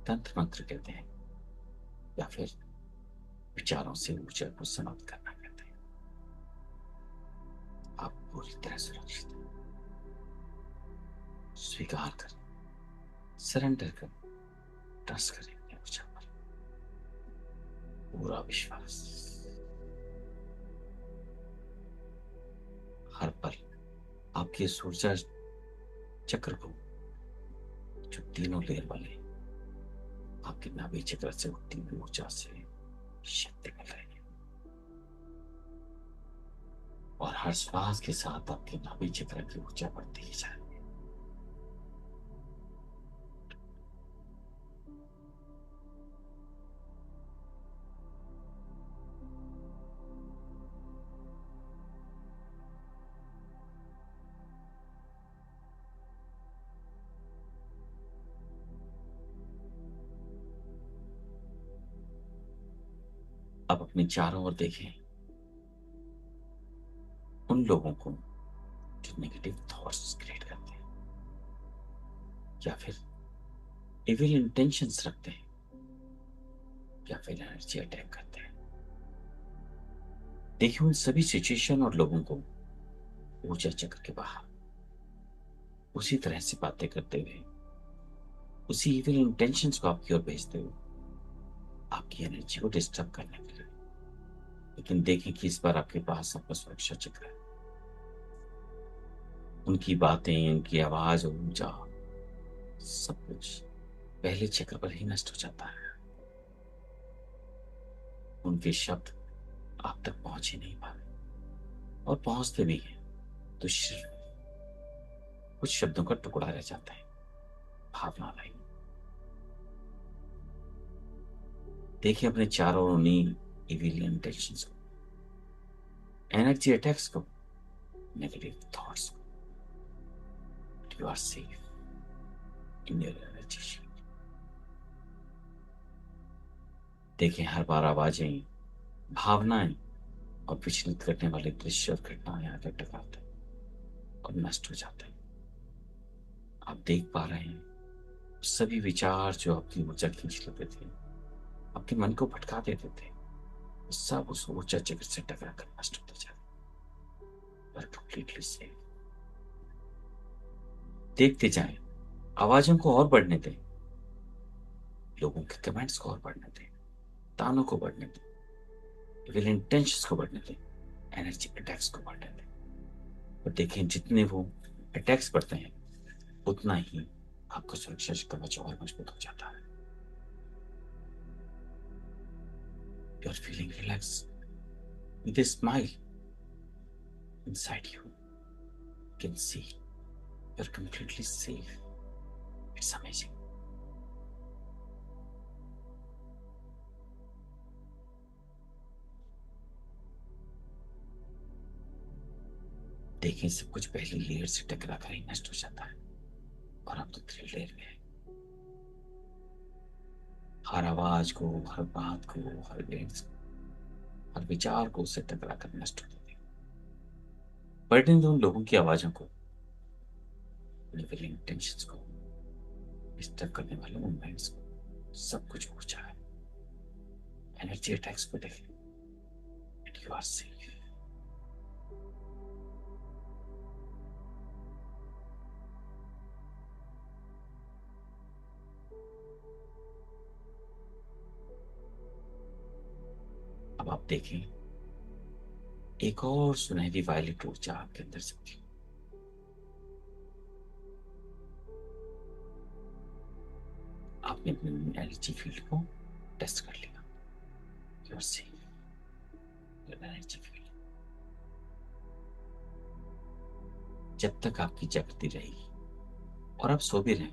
तंत्र मंत्र कहते हैं, या फिर विचारों से ऊर्जा को समाप्त करना कहते हैं। आप पूरी तरह सुरक्षित हैं। स्वीकार करें, सरेंडर करें, ट्रस्ट करें अपनी ऊर्जा पर, पूरा विश्वास। हर पल आपकी इस ऊर्जा चक्र को, जो तीनों लेयर वाले हैं, आपके नाभि चक्र से उठती हुई ऊर्जा से शक्ति मिल रही है, और हर श्वास के साथ आपके नाभि चक्र की ऊर्जा बढ़ती ही जा रही है। अब अपने चारों ओर देखें उन लोगों को जो नेगेटिव थॉट्स क्रिएट करते हैं या फिर इविल इंटेंशंस रखते हैं या फिर एनर्जी अटैक करते हैं। देखिए उन सभी सिचुएशन और लोगों को ऊर्जा चक्र के बाहर उसी तरह से बातें करते हुए, उसी इविल इंटेंशंस को आपकी ओर भेजते हुए, आपकी एनर्जी को डिस्टर्ब करने के लिए। लेकिन देखें कि इस बार आपके पास आपका सुरक्षा चक्र है। उनकी बातें, उनकी आवाज और ऊर्जा, सब कुछ पहले चक्र पर ही नष्ट हो जाता है। उनके शब्द आप तक पहुंच ही नहीं पा रहे, और पहुंचते भी हैं तो सिर्फ कुछ शब्दों का टुकड़ा रह जाता है, भावना नहीं। देखिए अपने चारों ओर उन्हीं इविल इंटेंशंस को, एनर्जी अटैक्स को, नेगेटिव थॉट्स को। You are safe in your energy shield. देखिए हर बार आवाजें, भावनाएं और विचलित करने वाले दृश्य और घटनाएं आकर टकराते हैं और नष्ट हो जाते हैं। आप देख पा रहे हैं सभी विचार जो आपकी ऊर्जा खींच लेते थे, आपके मन को भटका देते थे, सब उस ऊर्जा चक्र से टकरा कर नष्ट होते जाते। Completely safe. देखते जाएं, आवाजों को और बढ़ने दें, लोगों के कमेंट्स को और बढ़ने दें, तानों को बढ़ने दें, विल इंटेंशंस को बढ़ने दें, एनर्जी अटैक्स को बढ़ने दें। और देखें जितने वो अटैक्स बढ़ते हैं उतना ही आपका सुरक्षा कवच और मजबूत हो जाता है। You are feeling relax with a smile inside you. You can see you're completely safe. It's amazing. देखें सब कुछ पहली लेयर से टकरा कर ही नष्ट हो जाता है, और अब तो थ्री लेयर में है। हर आवाज को, हर बात को, हर लेंस को, हर विचार को उससे टकरा कर नष्ट हो जाती है। बढ़ने दो उन लोगों की आवाजों को, इंटेंशंस को, डिस्टर्ब करने वाले मूवमेंट्स को, सब कुछ ऊर्जा है। एनर्जी अटैक्स को देखें, एंड यू आर सेफ। अब आप देखें एक और सुनहरी वायलेट ऊर्जा आपके अंदर से उठी। आपने अपनी एनर्जी फील्ड को टेस्ट कर लिया। You are safe your energy field. जब तक आपकी जागृति रहेगी और आप सो भी रहे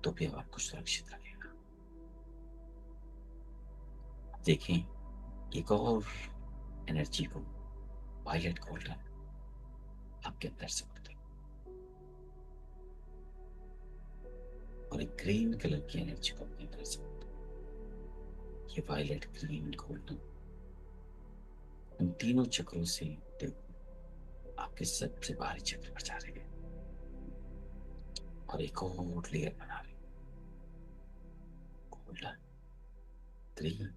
तो भी अब आपको सुरक्षित रखेगा। देखें एक और एनर्जी को, वायलेट गोल्डन, आपके अंदर से उठते और एक ग्रीन कलर की एनर्जी को अपने अंदर से उठते। ये वायलेट, ग्रीन, गोल्डन, इन तीनों चक्रों से देखो आपके सबसे बाहरी चक्र पर जा रहे हैं और एक और लेयर बना रहे हैं, golden, green,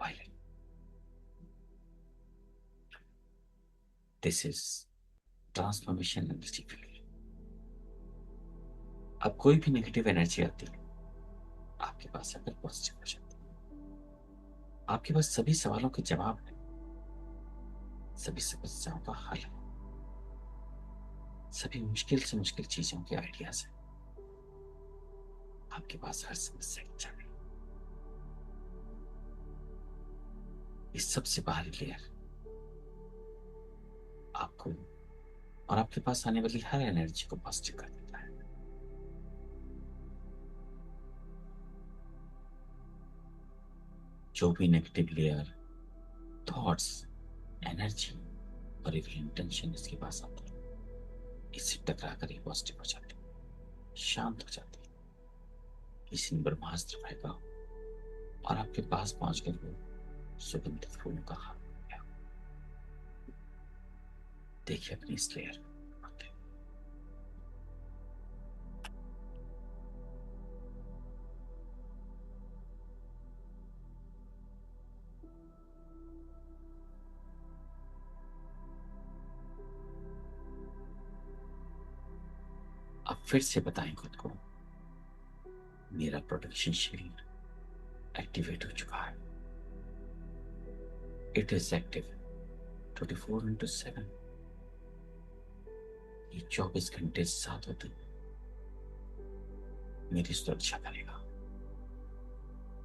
violet. This is transformation energy field. अब कोई भी नेगेटिव एनर्जी आती है आपके पास अगर पॉजिटिव हो जाती है, आपके पास सभी सवालों के जवाब है, सभी समस्याओं का हल है, सभी मुश्किल से मुश्किल चीजों के आइडियाज है आपके पास हर समस्या की चाबी। इस सबसे बाहरी लेयर आपको और आपके पास आने वाली हर एनर्जी को पॉजिटिव कर देता है। जो भी नेगेटिव लेयर, थॉट्स, एनर्जी और एक इंटेंशन इसके पास आता है, इससे टकरा कर ही पॉजिटिव हो जाती है, शांत हो जाती है। किसी ने ब्रह्मास्त्र फेंका और आपके पास पहुंचकर वो सुगंधित फूलों का हार बन गया। देखिए अपनी इस लेयर को। अब फिर से बताएं खुद को, मेरा प्रोटेक्शन शील्ड एक्टिवेट हो चुका है। It is active 24/7। ये 24 घंटे 7 दिन मेरी सुरक्षा करेगा।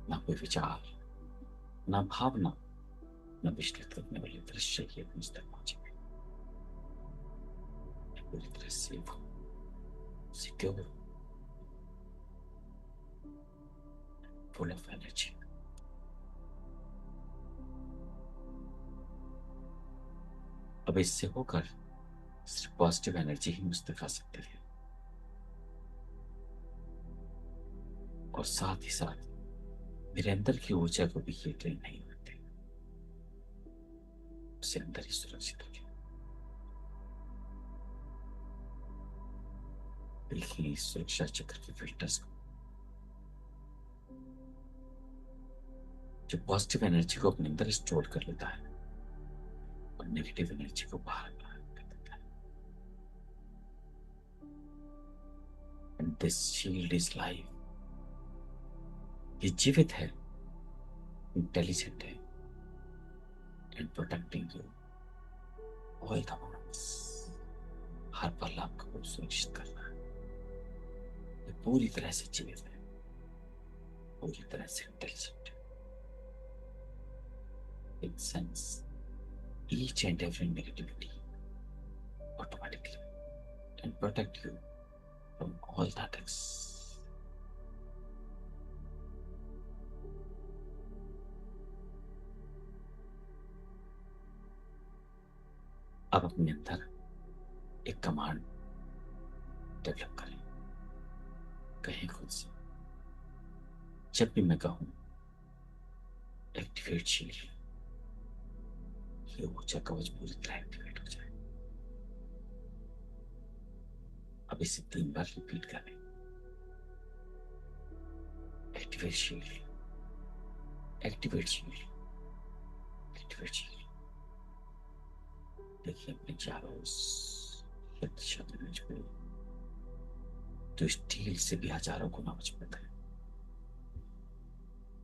ना कोई विचार, ना भावना, ना विचलित करने वाले दृश्य ये मुझ तक पहुंचेंगे। मैं पूरी तरह सेफ हूँ, सिक्योर, फुल ऑफ एनर्जी। अब इससे होकर सिर्फ पॉजिटिव एनर्जी ही मुझ तक आ सकती है और साथ ही साथ मेरे अंदर की ऊर्जा को भी ये ड्रेन नहीं होते, उससे अंदर ही सुरक्षित हो गया। देखिए इस सुरक्षा चक्र के फिल्टर्स को, जो पॉजिटिव एनर्जी को अपने अंदर स्टोर कर लेता है और नेगेटिव एनर्जी को बाहर बाहर कर देता है। And this shield is live. ये जीवित है, इंटेलिजेंट है and protecting you all the moments. हर पल आपको सुरक्षित करना है। ये पूरी तरह से जीवित है, पूरी तरह से इंटेलिजेंट है। It sense each and every negativity automatically and protect you from all the attacks. अब अपने अंदर एक कमांड डेवलप करें। कहें खुद से, जब भी मैं कहूं एक्टिवेट शील्ड, ये ऊर्जा कवच पूरी तरह एक्टिवेट हो जाए। अब इसे 3 बार रिपीट करें। Activate shield, activate shield, activate shield. देखिए अपने चारों ओर शक्तिशाली एनर्जी को, तो स्टील से भी हजारों गुना मजबूत है,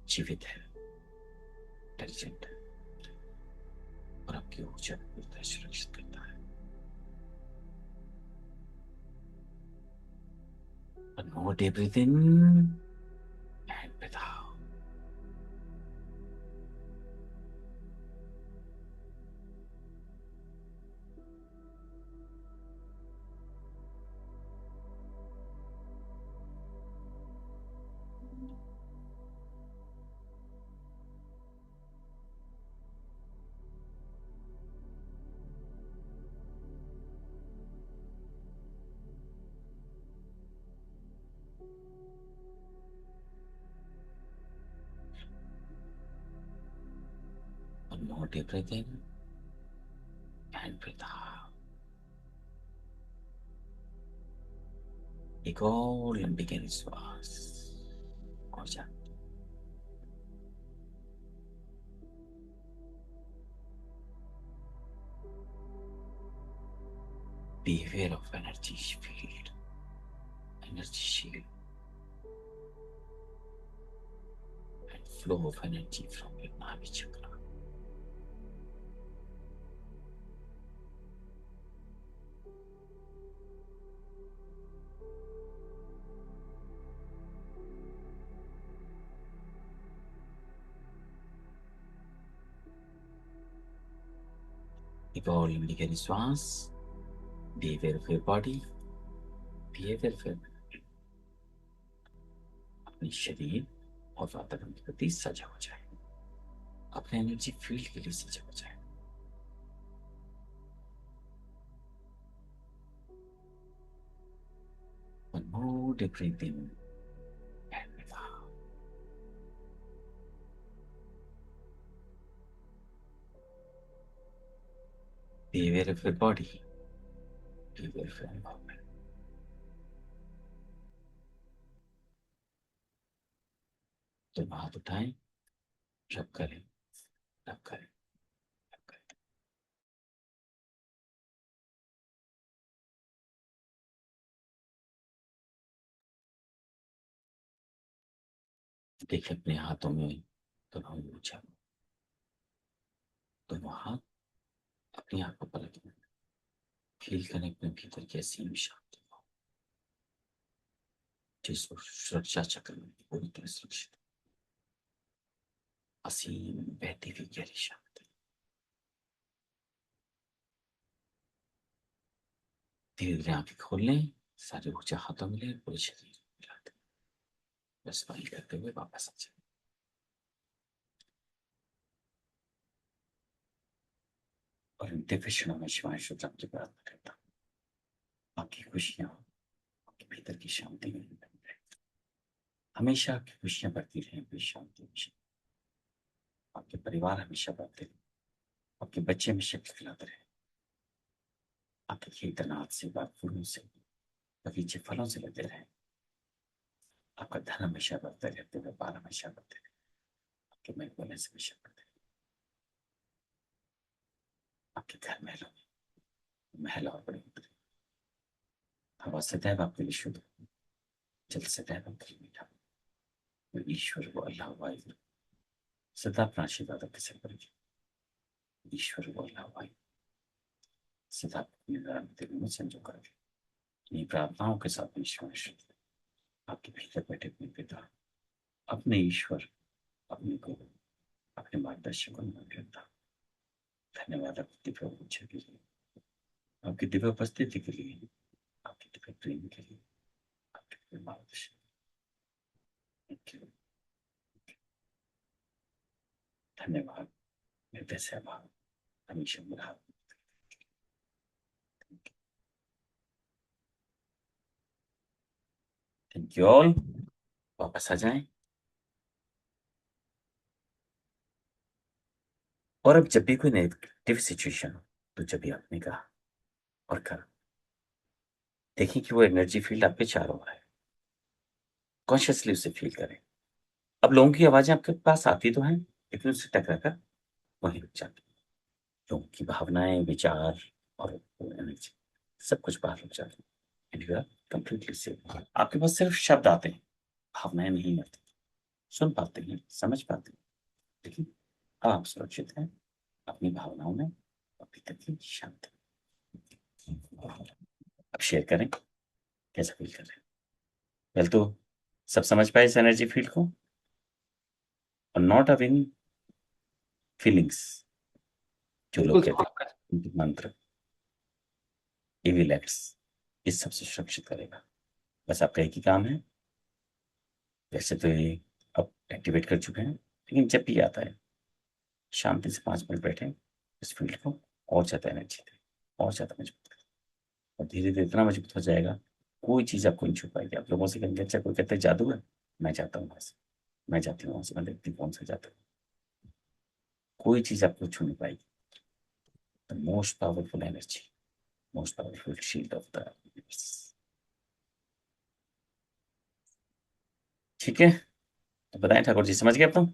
जीवित है, इंटेलिजेंट है और आपकी ऊर्जा को पूरी तरह सुरक्षित करता है। One more deep breath in and breathe out. deep breath in and breathe out. एक और लंबी गहरी श्वास और जा। Be aware of energy field, energy shield, and flow of energy from your Nadi chakra. एक और लंबी गहरी श्वास। Be aware of your body. Be aware of your अपने शरीर और वातावरण के प्रति सजग हो जाए, अपने एनर्जी फील्ड के लिए सजग हो जाए। One more deep breath in and breathe out. Be aware of your body. Be aware of your environment. तो हाथ उठाएं, रब करें, रब करें, रब करें। देखिए अपने हाथों में दोनों ऊंचा, दोनों हाथ अपनी आंख को पलट में फील करें अपने भीतर की असीम शांति को, जिस सुरक्षा चक्र में पूरी तरह सुरक्षित, असीम बहती हुई गहरी शांति। धीरे धीरे आंखें खोल लें, सारी ऊर्जा हाथों में लें, पूरे शरीर में मिला दें, बस स्माइल करते हुए वापस आ जाए। और इन दिव्य क्षणों में शिवाय शुद्ध की प्रार्थना करता हूँ आपकी खुशियां, आपके भीतर की शांति में बनी रहे, हमेशा आपकी खुशियां बढ़ती रहें, आपकी शांति हमेशा, आपके परिवार हमेशा बढ़ते रहे, आपके बच्चे हमेशा खिलाते रहे, आपके खेत अनाज से, बाग फूलों से, बगीचे फलों से लगे रहे, आपका धन हमेशा बढ़ते रहे, आपके व्यापार हमेशा बढ़ते रहे, आपके बैंक बैलेंस हमेशा बढ़ते रहे, आपके घर महलों में महल और बड़े होते रहे, हवा सदैव आपके लिए शुद्ध, जल सदैव आपके लिए मीठा, ईश्वर को अल्लाह वाहिद सदा अपना आशीर्वाद आपके सिर पर, ईश्वर को अल्लाह वाहिद सदा अपने में संजो कर इन्हीं प्रार्थनाओं के साथ ईश्वर आपके भीतर बैठे अपने पिता, अपने ईश्वर, अपने गुरु, अपने मार्गदर्शक को नमन करता। धन्यवाद आपकी दिव्य ऊर्जा के लिए, आपकी दिव्य उपस्थिति के लिए, आपके दिव्य प्रेम के लिए, आपके दिव्य मार्गदर्शन। धन्यवाद, हृदय से आभार, हमेशा मेरा हाथ। Thank you all. वापस आ जाएं। और अब जब भी कोई नेगेटिव सिचुएशन हो तो जब भी आपने कहा और करा, देखिए कि वो एनर्जी फील्ड आपके चारों ओर है, कॉन्शियसली उसे फील करें। अब लोगों की आवाजें आपके पास आती तो हैं, लेकिन उससे टकरा कर वहीं रुक जाती है। लोगों की भावनाएं, विचार और एनर्जी सब कुछ बाहर रुक जाती है, and you are completely safe. आपके पास सिर्फ शब्द आते हैं, भावनाएं नहीं आती। सुन पाते हैं, समझ पाते हैं, लेकिन अब आप सुरक्षित हैं अपनी भावनाओं में और भीतर की शांति। अब शेयर करें कैसा फील कर रहे हैं। वेल, तो सब समझ पाए इस एनर्जी फील्ड को, और नॉट अ विन फीलिंग्स जो लोग बिल्कुल कहते हैं मंत्र, इविल एक्ट्स, इस सबसे सुरक्षित करेगा। बस आपका एक ही काम है, वैसे तो ये अब एक्टिवेट कर चुके हैं, लेकिन जब भी आता है शांति से 5 मिनट बैठे, इस फील्ड को और ज्यादा एनर्जी दें, और ज्यादा मजबूत करें, और धीरे धीरे इतना मजबूत हो जाएगा कोई चीज आपको नहीं छू पाएगी। आप लोगों से कहेंगे अच्छा कोई कहते हैं जादू है, मैं जाता हूँ वहां से, मैं जाती हूँ वहां से, मैं देखती हूँ कौन सा जाता है। कोई चीज आपको छू नहीं पाएगी। The most powerful energy, most powerful shield of the universe. ठीक है, तो बताएं ठाकुर जी, समझ गए आप तो?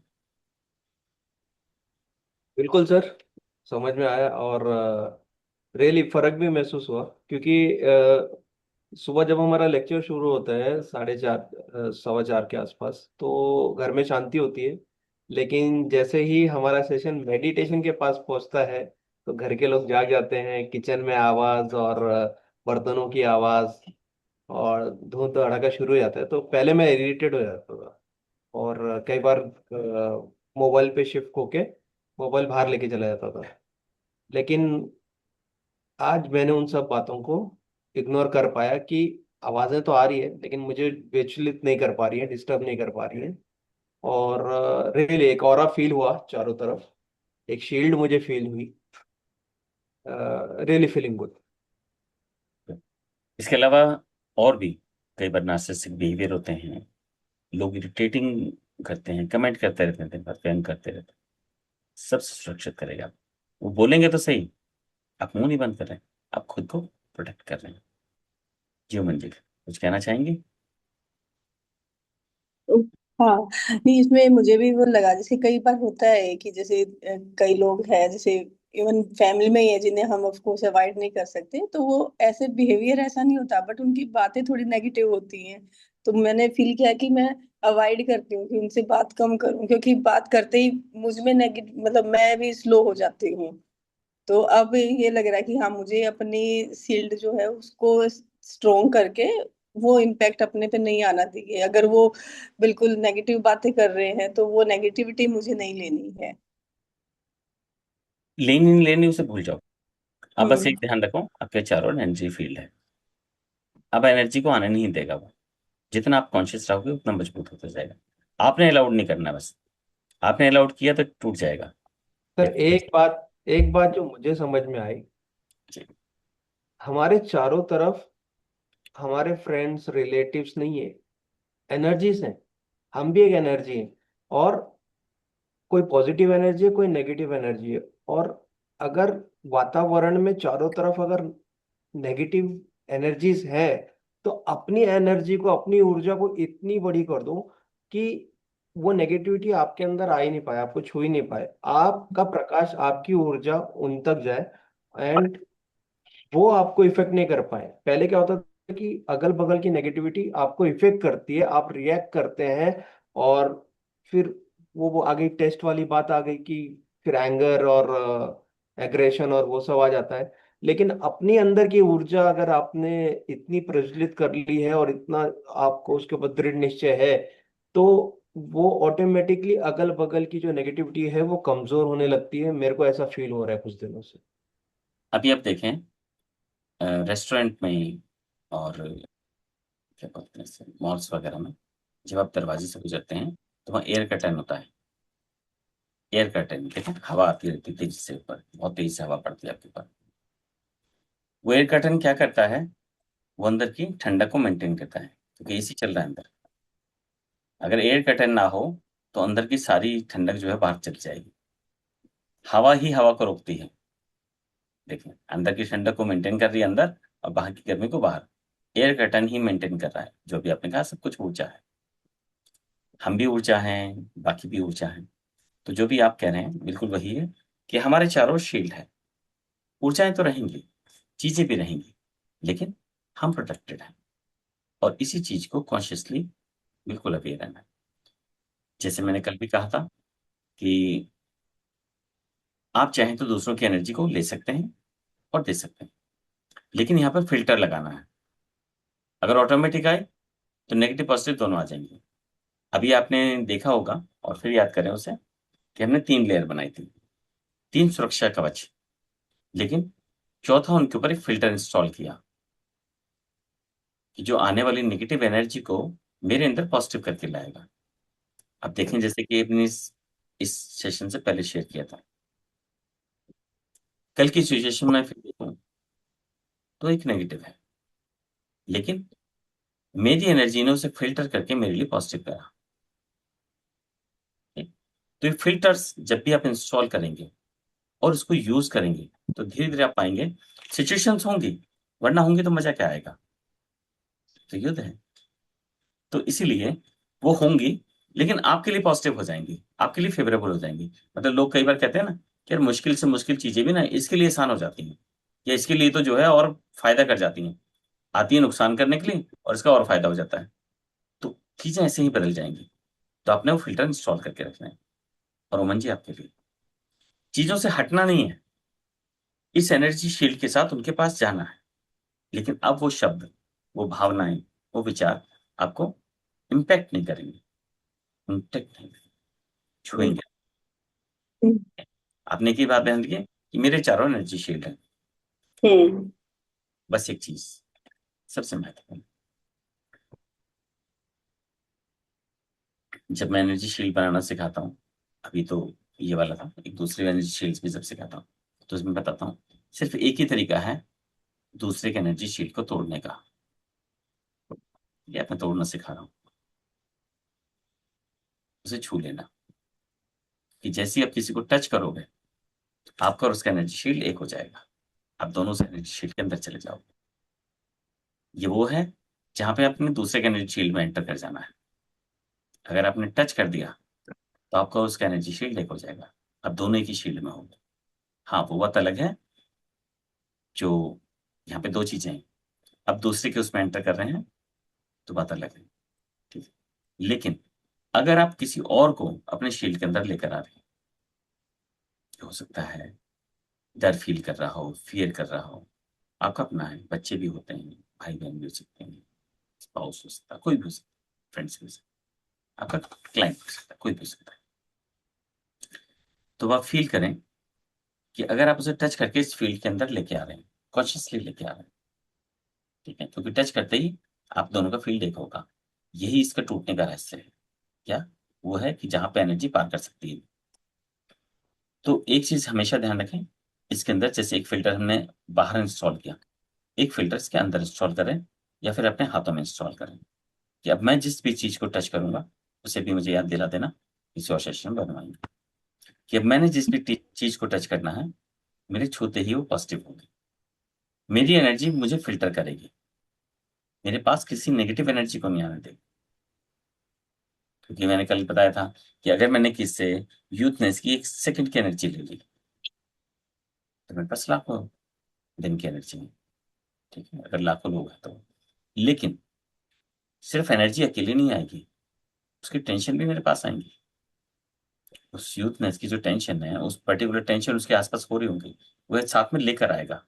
बिल्कुल सर, समझ में आया। और रियली फर्क भी महसूस हुआ, क्योंकि सुबह जब हमारा लेक्चर शुरू होता है 4:30 4:15 के आसपास, तो घर में शांति होती है। लेकिन जैसे ही हमारा सेशन मेडिटेशन के पास पहुंचता है, तो घर के लोग जाग जाते हैं, किचन में आवाज और बर्तनों की आवाज और धूम धड़ाका शुरू हो जाता है। तो पहले मैं इरिटेट हो जाता था, और कई बार मोबाइल पे शिफ्ट होके मोबाइल बाहर लेके चला जाता था। लेकिन आज मैंने उन सब बातों को इग्नोर कर पाया कि आवाजें तो आ रही है, लेकिन मुझे विचलित नहीं कर पा रही है, डिस्टर्ब नहीं कर पा रही है। और रियली एक ऑरा फील हुआ चारों तरफ, एक शील्ड मुझे फील हुई। Really feeling good. इसके अलावा और भी कई बार नार्सिसिस्टिक बिहेवियर होते हैं, लोग इरिटेटिंग करते हैं, कमेंट करते रहते हैं, दिन भर व्यंग करते रहते हैं। सबसे सुरक्षित करेगा आप, वो बोलेंगे तो सही, आप मुंह नहीं बंद कर रहे हैं, आप खुद को प्रोटेक्ट कर रहे हैं। जी मंजिल, कुछ कहना चाहेंगे? हाँ, नहीं इसमें मुझे भी वो लगा, जैसे कई बार होता है कि जैसे कई लोग हैं, जैसे इवन फैमिली में ही है, जिन्हें हम ऑफ कोर्स अवॉइड नहीं कर सकते, तो वो ऐसे बिहेवियर ऐसा नहीं होता, बट उनकी बातें थोड़ी नेगेटिव होती हैं। तो मैंने फील किया कि मैं अवॉइड करती हूँ कि उनसे बात कम करूँ, क्योंकि बात करते ही मुझ में नेगेटिव, मतलब मैं भी स्लो हो जाती हूँ। तो अब ये लग रहा है कि हाँ, मुझे अपनी शील्ड जो है उसको स्ट्रोंग करके वो इम्पैक्ट अपने पे नहीं आना चाहिए। अगर वो बिल्कुल नेगेटिव बातें कर रहे हैं, तो वो नेगेटिविटी मुझे नहीं लेनी है। लेनी लेनी उसे भूल जाओ। आप बस हम्म। एक ध्यान रखो, आपके चारों ओर एनर्जी फील्ड है, अब एनर्जी को आने नहीं देगा वो। जितना आप कॉन्शियस रहोगे उतना मजबूत होता जाएगा। आपने अलाउड नहीं करना बस, आपने अलाउड किया तो टूट जाएगा। सर, जब एक बात जो मुझे समझ में आई, जी, हमारे चारों तरफ हमारे फ्रेंड्स रिलेटिव्स नहीं है, एनर्जीज हैं। हम भी एक एनर्जी हैं। और कोई पॉजिटिव एनर्जी है, कोई नेगेटिव एनर्जी है। और अगर वातावरण में चारों तरफ अगर नेगेटिव एनर्जीज है, तो अपनी एनर्जी को, अपनी ऊर्जा को इतनी बड़ी कर दो कि वो नेगेटिविटी आपके अंदर आ ही नहीं पाए, आपको छू ही नहीं पाए, आपका प्रकाश, आपकी ऊर्जा उन तक जाए, एंड वो आपको इफेक्ट नहीं कर पाए। पहले क्या होता था कि अगल बगल की नेगेटिविटी आपको इफेक्ट करती है, आप रिएक्ट करते हैं, और फिर वो आगे टेस्ट वाली बात आ गई कि फिर एंगर और एग्रेशन और वो सब आ जाता है। लेकिन अपनी अंदर की ऊर्जा अगर आपने इतनी प्रज्वलित कर ली है और इतना आपको उसके ऊपर दृढ़ निश्चय है, तो वो ऑटोमेटिकली अगल बगल की जो नेगेटिविटी है वो कमजोर होने लगती है। मेरे को ऐसा फील हो रहा है कुछ दिनों से। अभी आप देखें रेस्टोरेंट में और क्या बोलते हैं मॉल्स वगैरह में, जब आप दरवाजे से गुजरते हैं तो वहाँ एयर कर्टन होता है। एयर कर्टन देखो, हवा आती रहती है तेजी से ऊपर, बहुत तेजी से हवा पड़ती है आपके ऊपर। वो एयर कर्टन क्या करता है, वो अंदर की ठंडक को मेंटेन करता है, क्योंकि एसी चल रहा है अंदर। अगर एयर कर्टन ना हो तो अंदर की सारी ठंडक जो है बाहर चली जाएगी। हवा ही हवा को रोकती है। देखिए, अंदर की ठंडक को मेंटेन कर रही है अंदर, और बाहर की गर्मी को बाहर। एयर कर्टन ही मेंटेन कर रहा है। जो भी आपने कहा, सब कुछ ऊर्जा है। हम भी ऊर्जा हैं, बाकी भी ऊर्जा है। तो जो भी आप कह रहे हैं बिल्कुल वही है, कि हमारे चारों शील्ड है। ऊर्जाएं तो रहेंगी, चीजें भी रहेंगी, लेकिन हम प्रोटेक्टेड हैं। और इसी चीज को कॉन्शियसली बिल्कुल अवेयर रहना है। जैसे मैंने कल भी कहा था कि आप चाहें तो दूसरों की एनर्जी को ले सकते हैं और दे सकते हैं, लेकिन यहाँ पर फिल्टर लगाना है। अगर ऑटोमेटिक आए तो नेगेटिव पॉजिटिव दोनों आ जाएंगे। अभी आपने देखा होगा, और फिर याद करें उसे, कि हमने 3 लेयर बनाई थी, 3 सुरक्षा कवच, लेकिन चौथा उनके ऊपर एक फिल्टर इंस्टॉल किया, कि जो आने वाली नेगेटिव एनर्जी को मेरे अंदर पॉजिटिव करके लाएगा। अब देखें, जैसे कि अपने इस सेशन से पहले शेयर किया था, कल की सिचुएशन में फिर देखूं तो एक नेगेटिव है, लेकिन मेरी एनर्जी ने उसे फिल्टर करके मेरे लिए पॉजिटिव करा। ठीक? तो ये फिल्टर्स जब भी आप इंस्टॉल करेंगे और उसको यूज करेंगे तो धीरे धीरे आप पाएंगे सिचुएशंस होंगी, वरना होंगी तो मजा क्या आएगा। तो युद्ध है, तो इसीलिए वो होंगी, लेकिन आपके लिए पॉजिटिव हो जाएंगी, आपके लिए फेवरेबल हो जाएंगी। मतलब लोग कई बार कहते हैं ना कि यार मुश्किल से मुश्किल चीजें भी ना इसके लिए आसान हो जाती हैं, या इसके लिए तो जो है और फायदा कर जाती हैं, आती है नुकसान करने के लिए और इसका और फायदा हो जाता है। तो चीजें ऐसे ही बदल जाएंगी। तो आपने वो फिल्टर इंस्टॉल करके रखना है। और ओमन जी आपके लिए चीजों से हटना नहीं है, इस एनर्जी शील्ड के साथ उनके पास जाना है। लेकिन अब वो शब्द, वो भावनाएं, वो विचार आपको इम्पैक्ट नहीं करेंगे, इम्पैक्ट नहीं छुएंगे। हम्म आपने एक ही बात ध्यान रखिए कि मेरे चारों एनर्जी शील्ड है। हम्म बस एक चीज सबसे महत्वपूर्ण, जब मैं एनर्जी शील्ड बनाना सिखाता हूँ, अभी तो ये वाला था, एक दूसरे एनर्जी शील्ड भी जब सिखाता हूँ तो उसमें बताता हूँ सिर्फ एक ही तरीका है दूसरे के एनर्जी शील्ड को तोड़ने का। या मैं तोड़ना सिखा रहा हूँ, उसे छू लेना। कि जैसे ही आप किसी को टच करोगे आपका और उसका एनर्जी शील्ड एक हो जाएगा, आप दोनों से एनर्जी शील्ड के अंदर चले जाओगे। ये वो है जहां पे आपने दूसरे के एनर्जी शील्ड में एंटर कर जाना है। अगर आपने टच कर दिया तो आपका उसका एनर्जी शील्ड एक हो जाएगा, आप दोनों एक ही शील्ड में होंगे। हाँ, वो बात अलग है जो यहाँ पे दो चीजें हैं, अब दूसरे के उसमें एंटर कर रहे हैं तो बात अलग है, ठीक है। लेकिन अगर आप किसी और को अपने शील्ड के अंदर लेकर आ रहे हैं, हो सकता है डर फील कर रहा हो, फियर कर रहा हो, आपका अपना है, बच्चे भी होते हैं, भाई बहन भी हो सकते हैं, स्पाउस हो सकता है, कोई भी हो सकता है, फ्रेंड्स भी हो सकता है, आपका क्लाइंट हो सकता है, कोई भी हो सकता है। तो आप फील करें कि अगर आप उसे टच करके इस फील्ड के अंदर लेके आ रहे हैं, कॉन्शियसली लेके आ रहे हैं, ठीक है, क्योंकि टच करते ही आप दोनों का फील्ड एक होगा। यही इसका टूटने का रहस्य है। क्या? वो है कि जहां पे एनर्जी पार कर सकती है। तो एक चीज हमेशा ध्यान रखें, इसके अंदर जैसे एक फिल्टर हमने बाहर इंस्टॉल किया, एक फिल्टर इसके अंदर इंस्टॉल करें या फिर अपने हाथों में इंस्टॉल करें, कि अब मैं जिस भी चीज को टच करूंगा उसे भी मुझे याद दिला देना, इसी और सेशन बनवाएंगे कि अब मैंने जिस भी चीज को टच करना है, मेरे छूते ही वो पॉजिटिव होगी, मेरी एनर्जी मुझे फिल्टर करेगी, मेरे पास किसी नेगेटिव एनर्जी को नहीं आने देगी। क्योंकि मैंने कल बताया था कि अगर मैंने किससे यूथनेस की एक सेकंड की एनर्जी ले ली तो मेरे पास लाखों दिन की एनर्जी है, ठीक है, अगर लाखों लोग हैं तो। लेकिन सिर्फ एनर्जी अकेले नहीं आएगी, उसकी टेंशन भी मेरे पास आएंगी। उस यूथनेस की जो टेंशन है, उस पर्टिकुलर टेंशन उसके आसपास हो रही होंगी, वो एक साथ में लेकर आएगा।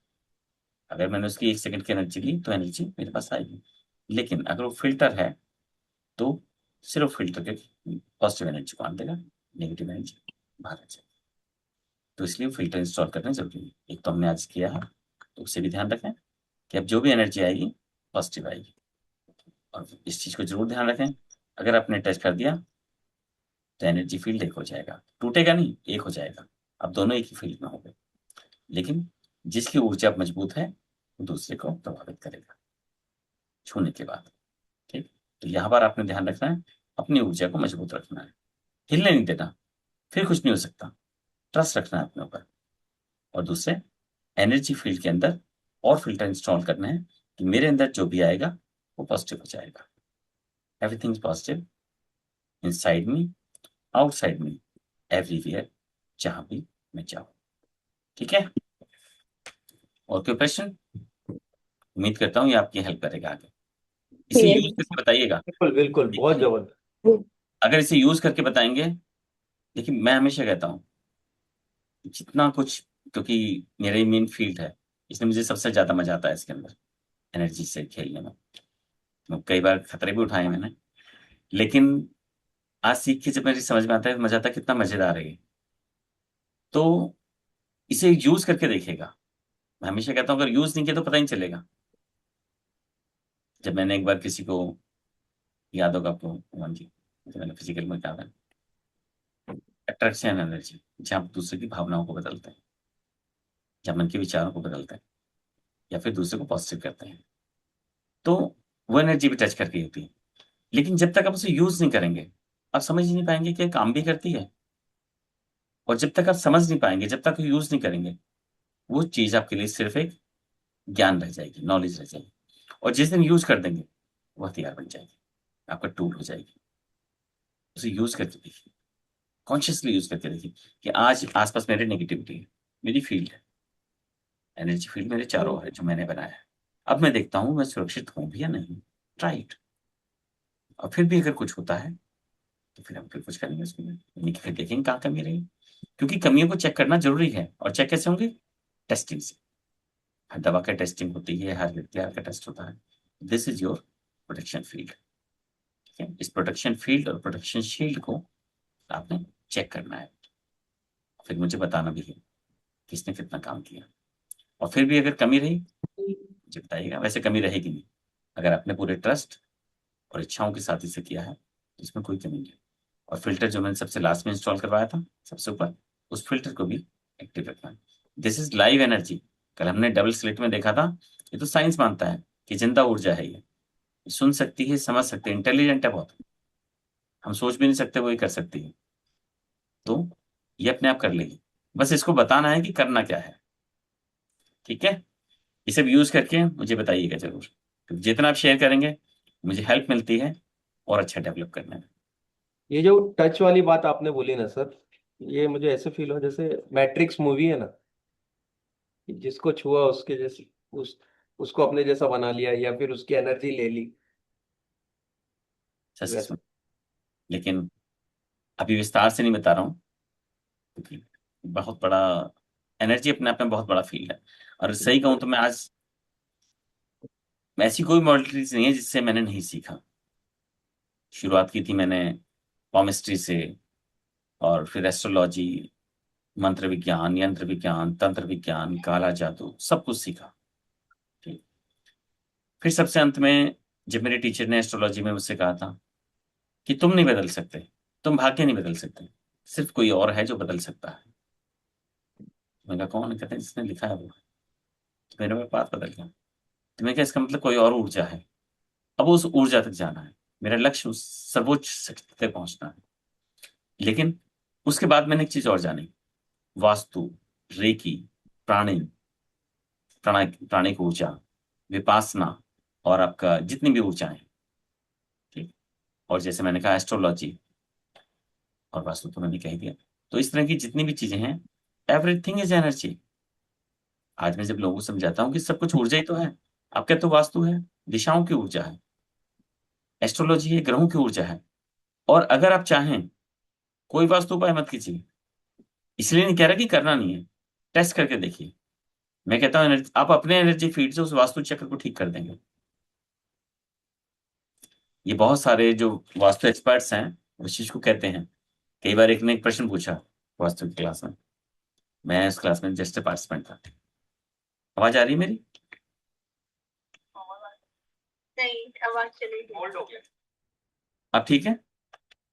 अगर मैंने उसकी एक सेकंड की एनर्जी ली तो एनर्जी मेरे पास आएगी। लेकिन अगर वो फिल्टर है तो सिर्फ फिल्टर के पॉजिटिव एनर्जी को आने देगा, नेगेटिव एनर्जी बाहर आ जाएगी। तो इसलिए फिल्टर इंस्टॉल करना जरूरी है। एक तो हमने आज किया है, तो उसे भी ध्यान रखें कि अब जो भी एनर्जी आएगी पॉजिटिव आएगी। और इस चीज को जरूर ध्यान रखें, अगर आपने टच कर दिया तो एनर्जी फील्ड एक हो जाएगा, टूटेगा नहीं, एक हो जाएगा, अब दोनों एक ही फील्ड में होंगे। लेकिन जिसकी ऊर्जा मजबूत है वो दूसरे को प्रभावित करेगा छूने के बाद, ठीक। तो यहाँ पर आपने ध्यान रखना है, अपनी ऊर्जा को मजबूत रखना है, हिलने नहीं देना, फिर कुछ नहीं हो सकता। ट्रस्ट रखना है अपने ऊपर। और दूसरे एनर्जी फील्ड के अंदर और फिल्टर इंस्टॉल करने हैं कि मेरे अंदर जो भी आएगा वो पॉजिटिव हो जाएगा। Everything is positive inside me, outside me, everywhere, जहां भी मैं जाऊं। ठीक है, और कोई प्रश्न? उम्मीद करता हूँ ये आपकी हेल्प करेगा आगे। इसे ये यूज करके बताइएगा। बिल्कुल बिल्कुल, बहुत देखिए, जबरदस्त। अगर इसे यूज करके बताएंगे, देखिए मैं हमेशा कहता हूँ जितना कुछ, क्योंकि मेरा ही मेन फील्ड है, इसलिए मुझे सबसे ज्यादा मजा आता है इसके अंदर एनर्जी से खेलने में। तो कई बार खतरे भी उठाए मैंने, लेकिन आज सीख के जब मेरी समझ में आता है मजा आता है कितना मजेदार है ये। तो इसे यूज करके देखेगा। मैं हमेशा कहता हूँ अगर यूज नहीं किया तो पता ही नहीं चलेगा। जब मैंने एक बार किसी को, याद होगा आपको मोहन जी, जब मैंने फिजिकल में कहा था अट्रैक्शन एनर्जी, जहाँ आप दूसरे की भावनाओं को बदलते हैं, जहाँ मन के विचारों को बदलते हैं या फिर दूसरे को पॉजिटिव करते हैं, तो वो एनर्जी भी टच करके होती है। लेकिन जब तक आप उसे यूज नहीं करेंगे आप समझ ही नहीं पाएंगे कि ये काम भी करती है और जब तक आप समझ नहीं पाएंगे, जब तक यूज नहीं करेंगे, वो चीज आपके लिए सिर्फ एक ज्ञान रह जाएगी, नॉलेज रह जाएगी। और जिस दिन यूज कर देंगे, वो हथियार बन जाएगी, आपका टूल हो जाएगी। उसे यूज करके देखिए, कॉन्शियसली यूज करके देखिए कि आज आसपास मेरे नेगेटिविटी है, मेरी फील्ड है, एनर्जी फील्ड मेरे चारों ओर है जो मैंने बनाया है। अब मैं देखता हूं मैं सुरक्षित हूं भी या नहीं, राइट। और फिर भी अगर कुछ होता है तो फिर हम फिर कुछ करेंगे उसके लिए, यानी कि फिर देखेंगे कहाँ कमी रही, क्योंकि कमियों को चेक करना जरूरी है। और चेक कैसे होंगे? टेस्टिंग से। हर दवा का टेस्टिंग होती है, हर हथियार का टेस्ट होता है। This is your protection field. ठीक है, इस प्रोटेक्शन फील्ड और प्रोटेक्शन शील्ड को आपने चेक करना है, फिर मुझे बताना भी है किसने कितना काम किया। और फिर भी अगर कमी रही मुझे बताइएगा। वैसे कमी रहेगी नहीं, अगर आपने पूरे ट्रस्ट और इच्छाओं के साथ इसे किया है तो इसमें कोई कमी नहीं। और फिल्टर जो मैंने सबसे लास्ट में इंस्टॉल करवाया था सबसे ऊपर, उस फिल्टर को भी एक्टिव रखना है। This is live energy. कल हमने डबल स्लिट में देखा था, ये तो साइंस मानता है कि जिंदा ऊर्जा है ये सुन सकती है, समझ सकती है, इंटेलिजेंट है बहुत। हम सोच भी नहीं सकते वो ये कर सकती है, तो ये अपने आप कर लेगी। बस इसको बताना है कि करना क्या है। ठीक है, इसे भी यूज करके मुझे बताइएगा जरूर, क्योंकि जितना आप शेयर करेंगे मुझे हेल्प मिलती है और अच्छा डेवलप करने में। ये जो टच वाली बात आपने बोली ना सर, ये मुझे ऐसे फील हो जैसे मैट्रिक्स मूवी है ना, कि जिसको छुआ उसके जैसे उसको अपने जैसा बना लिया या फिर उसकी एनर्जी ले ली, सच वैसे। में। लेकिन अभी विस्तार से नहीं बता रहा हूँ, क्योंकि बहुत बड़ा एनर्जी अपने आप में बहुत बड़ा फील्ड है। और सही कहूँ तो मैं आज ऐसी कोई मॉडलिटीज नहीं है जिससे मैंने नहीं सीखा। शुरुआत की थी मैंने केमिस्ट्री से, और फिर एस्ट्रोलॉजी, मंत्र विज्ञान, यंत्र विज्ञान, तंत्र विज्ञान, काला जादू, सब कुछ सीखा। ठीक। फिर सबसे अंत में जब मेरे टीचर ने एस्ट्रोलॉजी में मुझसे कहा था कि तुम नहीं बदल सकते, तुम भाग्य नहीं बदल सकते, सिर्फ कोई और है जो बदल सकता है। मैंने कहा कौन है? कहते हैं जिसने लिखा है वो। तो मेरे में बात बदल गया। तो मैं क्या, इसका मतलब कोई और ऊर्जा है। अब उस ऊर्जा तक जाना है, मेरा लक्ष्य उस सर्वोच्च शक्ति तक पहुंचना है। लेकिन उसके बाद मैंने एक चीज और जानी, वास्तु, रेकी, प्राणी, प्राणिक ऊर्जा, विपासना, और आपका जितनी भी ऊर्जाएं। ठीक। और जैसे मैंने कहा एस्ट्रोलॉजी और वास्तु तो मैंने कह ही दिया। तो इस तरह की जितनी भी चीजें हैं, एवरीथिंग इज एनर्जी। आज मैं जब लोगों को समझाता हूँ कि सब कुछ ऊर्जा ही तो है, आप कहते हो वास्तु है, दिशाओं की ऊर्जा है, एस्ट्रोलॉजी है, ग्रहों की ऊर्जा है। और अगर आप चाहें, कोई वास्तु उपाय मत कीजिए, इसलिए नहीं कह रहा कि करना नहीं है, टेस्ट करके देखिए। मैं कहता हूँ आप अपने एनर्जी फील्ड से उस वास्तु चक्र को ठीक कर देंगे। ये बहुत सारे जो वास्तु एक्सपर्ट्स हैं उस चीज को कहते हैं। कई बार एक ने एक प्रश्न पूछा वास्तु की क्लास में, मैं उस क्लास में जस्ट पार्टिसिपेंट था। आवाज आ रही है मेरी? नहीं, आवाज चली गई। अब ठीक है?